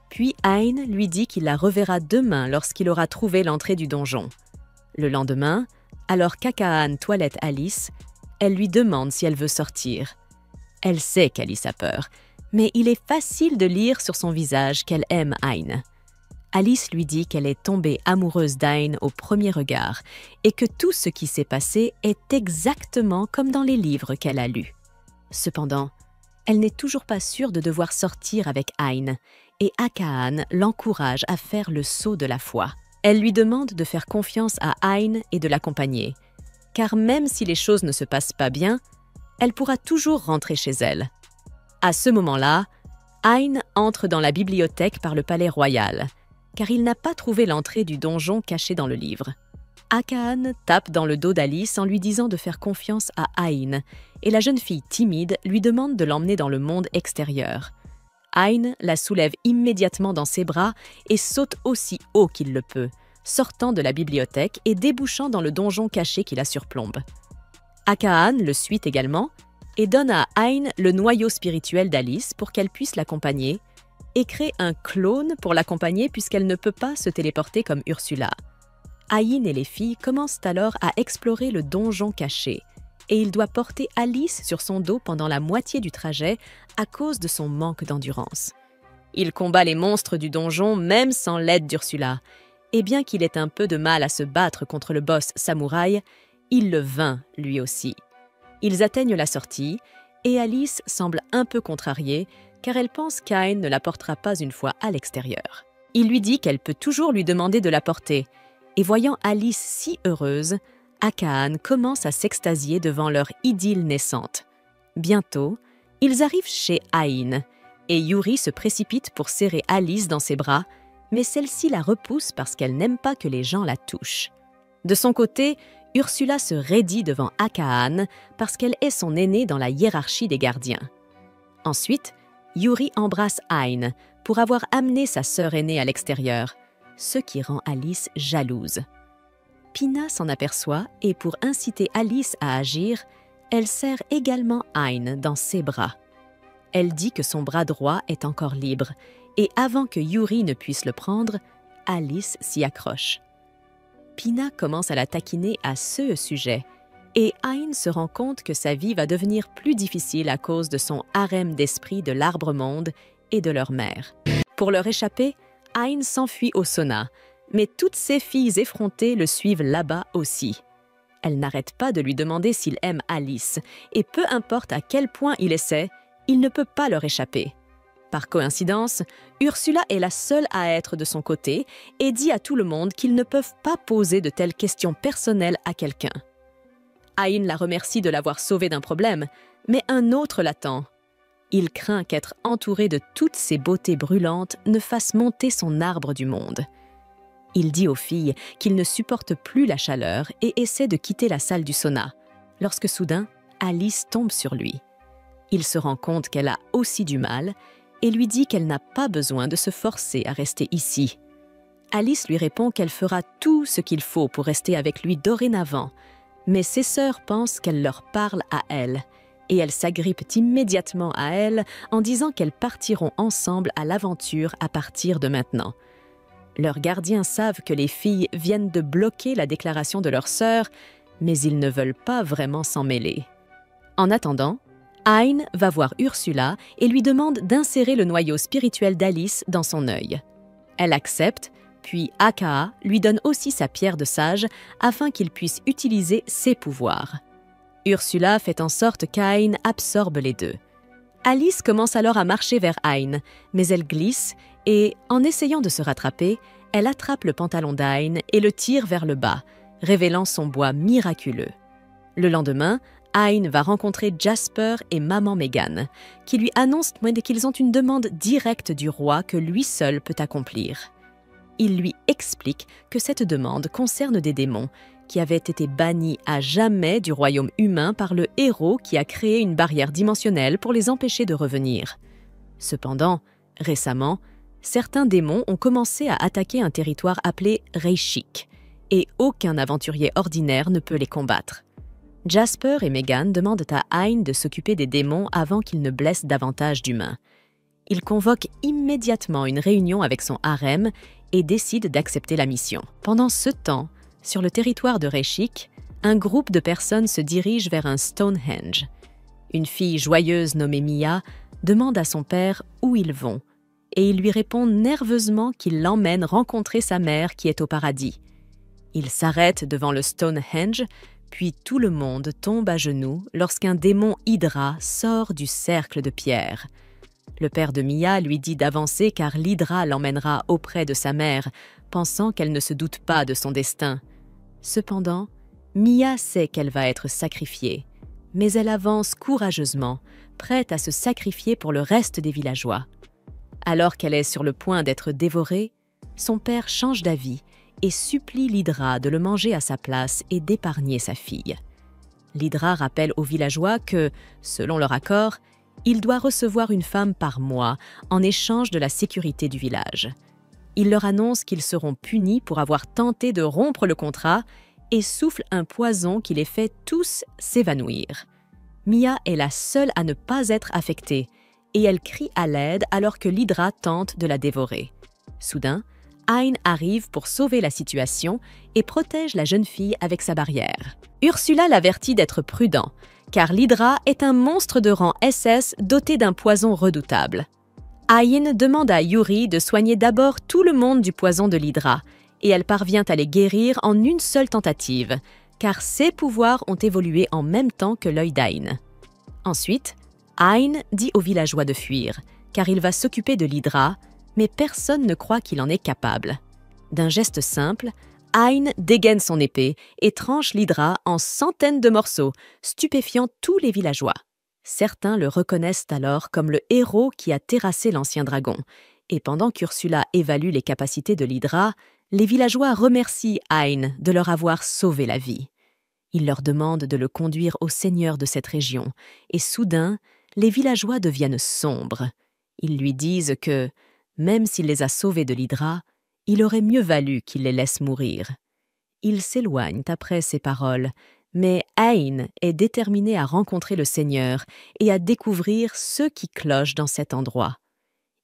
puis Ain lui dit qu'il la reverra demain lorsqu'il aura trouvé l'entrée du donjon. Le lendemain, alors qu'Aka'an toilette Alice, elle lui demande si elle veut sortir. Elle sait qu'Alice a peur, mais il est facile de lire sur son visage qu'elle aime Ain. Alice lui dit qu'elle est tombée amoureuse d'Ain au premier regard et que tout ce qui s'est passé est exactement comme dans les livres qu'elle a lus. Cependant, elle n'est toujours pas sûre de devoir sortir avec Ain et Aka'an l'encourage à faire le saut de la foi. Elle lui demande de faire confiance à Ain et de l'accompagner, car même si les choses ne se passent pas bien, elle pourra toujours rentrer chez elle. À ce moment-là, Ain entre dans la bibliothèque par le palais royal, car il n'a pas trouvé l'entrée du donjon caché dans le livre. Aka'an tape dans le dos d'Alice en lui disant de faire confiance à Ain, et la jeune fille timide lui demande de l'emmener dans le monde extérieur. Ain la soulève immédiatement dans ses bras et saute aussi haut qu'il le peut, sortant de la bibliothèque et débouchant dans le donjon caché qui la surplombe. Aka'an le suit également et donne à Ain le noyau spirituel d'Alice pour qu'elle puisse l'accompagner et crée un clone pour l'accompagner puisqu'elle ne peut pas se téléporter comme Ursula. Ain et les filles commencent alors à explorer le donjon caché et il doit porter Alice sur son dos pendant la moitié du trajet à cause de son manque d'endurance. Il combat les monstres du donjon même sans l'aide d'Ursula, et bien qu'il ait un peu de mal à se battre contre le boss samouraï, il le vainc lui aussi. Ils atteignent la sortie et Alice semble un peu contrariée car elle pense qu'Ain ne la portera pas une fois à l'extérieur. Il lui dit qu'elle peut toujours lui demander de la porter, et voyant Alice si heureuse, Aka'an commence à s'extasier devant leur idylle naissante. Bientôt, ils arrivent chez Ain, et Yuri se précipite pour serrer Alice dans ses bras, mais celle-ci la repousse parce qu'elle n'aime pas que les gens la touchent. De son côté, Ursula se raidit devant Aka'an parce qu'elle est son aînée dans la hiérarchie des gardiens. Ensuite, Yuri embrasse Ain pour avoir amené sa sœur aînée à l'extérieur, ce qui rend Alice jalouse. Pina s'en aperçoit et pour inciter Alice à agir, elle serre également Ain dans ses bras. Elle dit que son bras droit est encore libre et avant que Yuri ne puisse le prendre, Alice s'y accroche. Pina commence à la taquiner à ce sujet et Ain se rend compte que sa vie va devenir plus difficile à cause de son harem d'esprit de l'Arbre-Monde et de leur mère. Pour leur échapper, Ain s'enfuit au sauna, mais toutes ses filles effrontées le suivent là-bas aussi. Elles n'arrêtent pas de lui demander s'il aime Alice, et peu importe à quel point il essaie, il ne peut pas leur échapper. Par coïncidence, Ursula est la seule à être de son côté et dit à tout le monde qu'ils ne peuvent pas poser de telles questions personnelles à quelqu'un. Ain la remercie de l'avoir sauvée d'un problème, mais un autre l'attend. Il craint qu'être entouré de toutes ces beautés brûlantes ne fasse monter son arbre du monde. Il dit aux filles qu'il ne supporte plus la chaleur et essaie de quitter la salle du sauna, lorsque soudain, Alice tombe sur lui. Il se rend compte qu'elle a aussi du mal et lui dit qu'elle n'a pas besoin de se forcer à rester ici. Alice lui répond qu'elle fera tout ce qu'il faut pour rester avec lui dorénavant, mais ses sœurs pensent qu'elle leur parle à elle, et elles s'agrippent immédiatement à elle en disant qu'elles partiront ensemble à l'aventure à partir de maintenant. Leurs gardiens savent que les filles viennent de bloquer la déclaration de leur sœur, mais ils ne veulent pas vraiment s'en mêler. En attendant, Hein va voir Ursula et lui demande d'insérer le noyau spirituel d'Alice dans son œil. Elle accepte, puis Aka lui donne aussi sa pierre de sage afin qu'il puisse utiliser ses pouvoirs. Ursula fait en sorte qu'Ain absorbe les deux. Alice commence alors à marcher vers Hein, mais elle glisse et, en essayant de se rattraper, elle attrape le pantalon d'Ain et le tire vers le bas, révélant son bois miraculeux. Le lendemain, Hein va rencontrer Jasper et maman Megan, qui lui annoncent qu'ils ont une demande directe du roi que lui seul peut accomplir. Il lui explique que cette demande concerne des démons qui avaient été bannis à jamais du royaume humain par le héros qui a créé une barrière dimensionnelle pour les empêcher de revenir. Cependant, récemment, certains démons ont commencé à attaquer un territoire appelé Reishik, et aucun aventurier ordinaire ne peut les combattre. Jasper et Megan demandent à Hein de s'occuper des démons avant qu'ils ne blessent davantage d'humains. Il convoque immédiatement une réunion avec son harem et décide d'accepter la mission. Pendant ce temps, sur le territoire de Reishik, un groupe de personnes se dirige vers un Stonehenge. Une fille joyeuse nommée Mia demande à son père où ils vont, et il lui répond nerveusement qu'il l'emmène rencontrer sa mère qui est au paradis. Il s'arrête devant le Stonehenge, puis tout le monde tombe à genoux lorsqu'un démon Hydra sort du cercle de pierre. Le père de Mia lui dit d'avancer car l'Hydra l'emmènera auprès de sa mère, pensant qu'elle ne se doute pas de son destin. Cependant, Mia sait qu'elle va être sacrifiée, mais elle avance courageusement, prête à se sacrifier pour le reste des villageois. Alors qu'elle est sur le point d'être dévorée, son père change d'avis et supplie l'Hydra de le manger à sa place et d'épargner sa fille. L'Hydra rappelle aux villageois que, selon leur accord, il doit recevoir une femme par mois en échange de la sécurité du village. Il leur annonce qu'ils seront punis pour avoir tenté de rompre le contrat et souffle un poison qui les fait tous s'évanouir. Mia est la seule à ne pas être affectée et elle crie à l'aide alors que l'Hydra tente de la dévorer. Soudain, Hein arrive pour sauver la situation et protège la jeune fille avec sa barrière. Ursula l'avertit d'être prudent, car l'Hydra est un monstre de rang SS doté d'un poison redoutable. Hein demande à Yuri de soigner d'abord tout le monde du poison de l'Hydra, et elle parvient à les guérir en une seule tentative, car ses pouvoirs ont évolué en même temps que l'œil d'Ain. Ensuite, Hein dit aux villageois de fuir, car il va s'occuper de l'Hydra, mais personne ne croit qu'il en est capable. D'un geste simple, Hein dégaine son épée et tranche l'Hydra en centaines de morceaux, stupéfiant tous les villageois. Certains le reconnaissent alors comme le héros qui a terrassé l'ancien dragon, et pendant qu'Ursula évalue les capacités de l'Hydra, les villageois remercient Hein de leur avoir sauvé la vie. Il leur demande de le conduire au seigneur de cette région, et soudain, les villageois deviennent sombres. Ils lui disent que, même s'il les a sauvés de l'Hydra, il aurait mieux valu qu'il les laisse mourir. Ils s'éloignent après ces paroles, mais Hein est déterminé à rencontrer le Seigneur et à découvrir ce qui cloche dans cet endroit.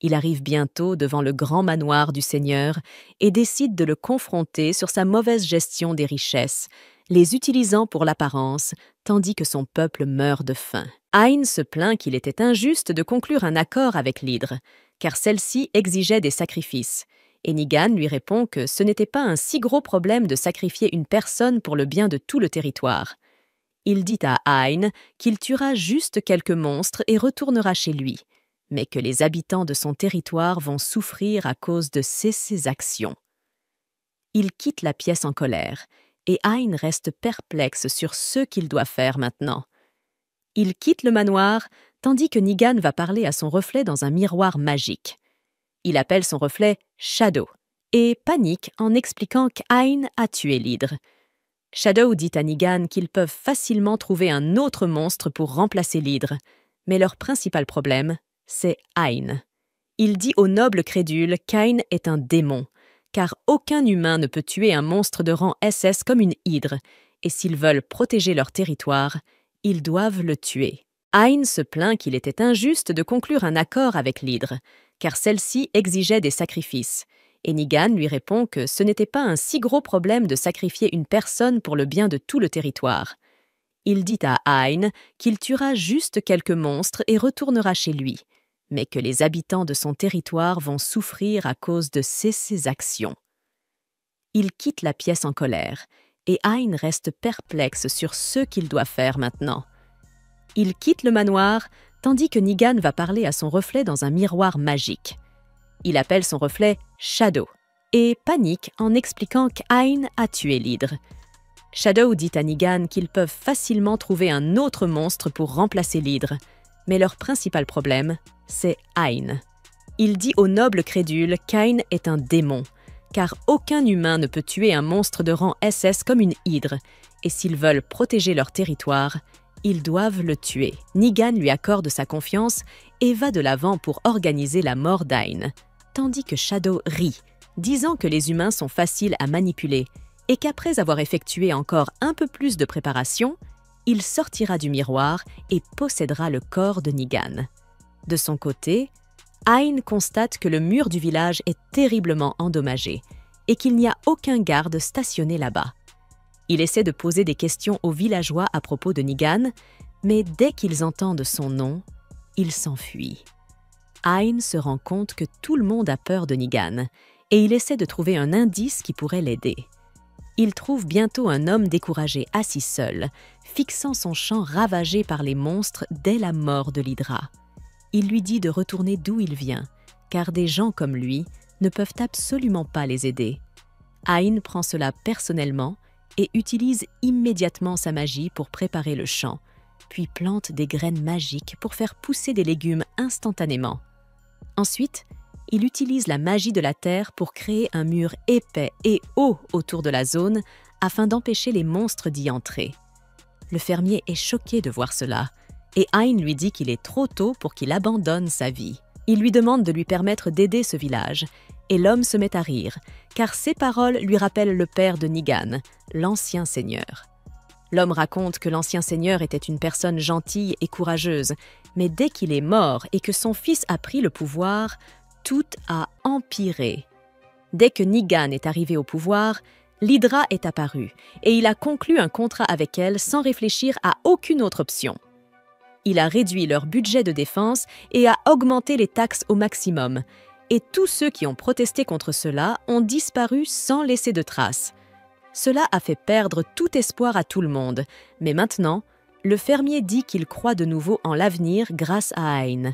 Il arrive bientôt devant le grand manoir du Seigneur et décide de le confronter sur sa mauvaise gestion des richesses, les utilisant pour l'apparence, tandis que son peuple meurt de faim. Hein se plaint qu'il était injuste de conclure un accord avec l'Hydre, car celle-ci exigeait des sacrifices, et Nigan lui répond que ce n'était pas un si gros problème de sacrifier une personne pour le bien de tout le territoire. Il dit à Hein qu'il tuera juste quelques monstres et retournera chez lui, mais que les habitants de son territoire vont souffrir à cause de ses actions. Il quitte la pièce en colère, et Hein reste perplexe sur ce qu'il doit faire maintenant. Il quitte le manoir, tandis que Nigan va parler à son reflet dans un miroir magique. Il appelle son reflet Shadow, et panique en expliquant qu'Ain a tué l'Hydre. Shadow dit à Nigan qu'ils peuvent facilement trouver un autre monstre pour remplacer l'Hydre, Mais leur principal problème, c'est Hein. Il dit au noble crédule qu'Ain est un démon, car aucun humain ne peut tuer un monstre de rang SS comme une hydre, et s'ils veulent protéger leur territoire, ils doivent le tuer. Hein se plaint qu'il était injuste de conclure un accord avec l'hydre, car celle-ci exigeait des sacrifices, et Nigan lui répond que ce n'était pas un si gros problème de sacrifier une personne pour le bien de tout le territoire. Il dit à Hein qu'il tuera juste quelques monstres et retournera chez lui, mais que les habitants de son territoire vont souffrir à cause de ses actions. Il quitte la pièce en colère, et Hein reste perplexe sur ce qu'il doit faire maintenant. Il quitte le manoir, tandis que Nigan va parler à son reflet dans un miroir magique. Il appelle son reflet Shadow, et panique en expliquant qu'Ain a tué l'hydre. Shadow dit à Nigan qu'ils peuvent facilement trouver un autre monstre pour remplacer l'hydre, mais leur principal problème, c'est Hein. Il dit au noble crédule qu'Ain est un démon, car aucun humain ne peut tuer un monstre de rang SS comme une hydre, et s'ils veulent protéger leur territoire, ils doivent le tuer. Nigan lui accorde sa confiance et va de l'avant pour organiser la mort d'Ain, tandis que Shadow rit, disant que les humains sont faciles à manipuler et qu'après avoir effectué encore un peu plus de préparation, il sortira du miroir et possédera le corps de Nigan. De son côté, Hein constate que le mur du village est terriblement endommagé et qu'il n'y a aucun garde stationné là-bas. Il essaie de poser des questions aux villageois à propos de Nigan, mais dès qu'ils entendent son nom, ils s'enfuient. Hein se rend compte que tout le monde a peur de Nigan et il essaie de trouver un indice qui pourrait l'aider. Il trouve bientôt un homme découragé assis seul, fixant son champ ravagé par les monstres dès la mort de l'Hydra. Il lui dit de retourner d'où il vient, car des gens comme lui ne peuvent absolument pas les aider. Hein prend cela personnellement et utilise immédiatement sa magie pour préparer le champ, puis plante des graines magiques pour faire pousser des légumes instantanément. Ensuite, il utilise la magie de la terre pour créer un mur épais et haut autour de la zone afin d'empêcher les monstres d'y entrer. Le fermier est choqué de voir cela, et Hein lui dit qu'il est trop tôt pour qu'il abandonne sa vie. Il lui demande de lui permettre d'aider ce village, et l'homme se met à rire, car ses paroles lui rappellent le père de Nigan, l'ancien seigneur. L'homme raconte que l'ancien seigneur était une personne gentille et courageuse, mais dès qu'il est mort et que son fils a pris le pouvoir, tout a empiré. Dès que Nigan est arrivé au pouvoir, l'Hydra est apparue, et il a conclu un contrat avec elle sans réfléchir à aucune autre option. Il a réduit leur budget de défense et a augmenté les taxes au maximum, et tous ceux qui ont protesté contre cela ont disparu sans laisser de traces. Cela a fait perdre tout espoir à tout le monde, mais maintenant, le fermier dit qu'il croit de nouveau en l'avenir grâce à Hein.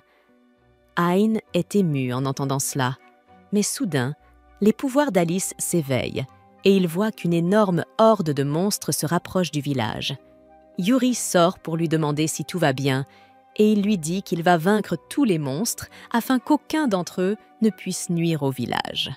Hein est ému en entendant cela, mais soudain, les pouvoirs d'Alice s'éveillent, et il voit qu'une énorme horde de monstres se rapproche du village. Yuri sort pour lui demander si tout va bien, et il lui dit qu'il va vaincre tous les monstres afin qu'aucun d'entre eux ne puisse nuire au village.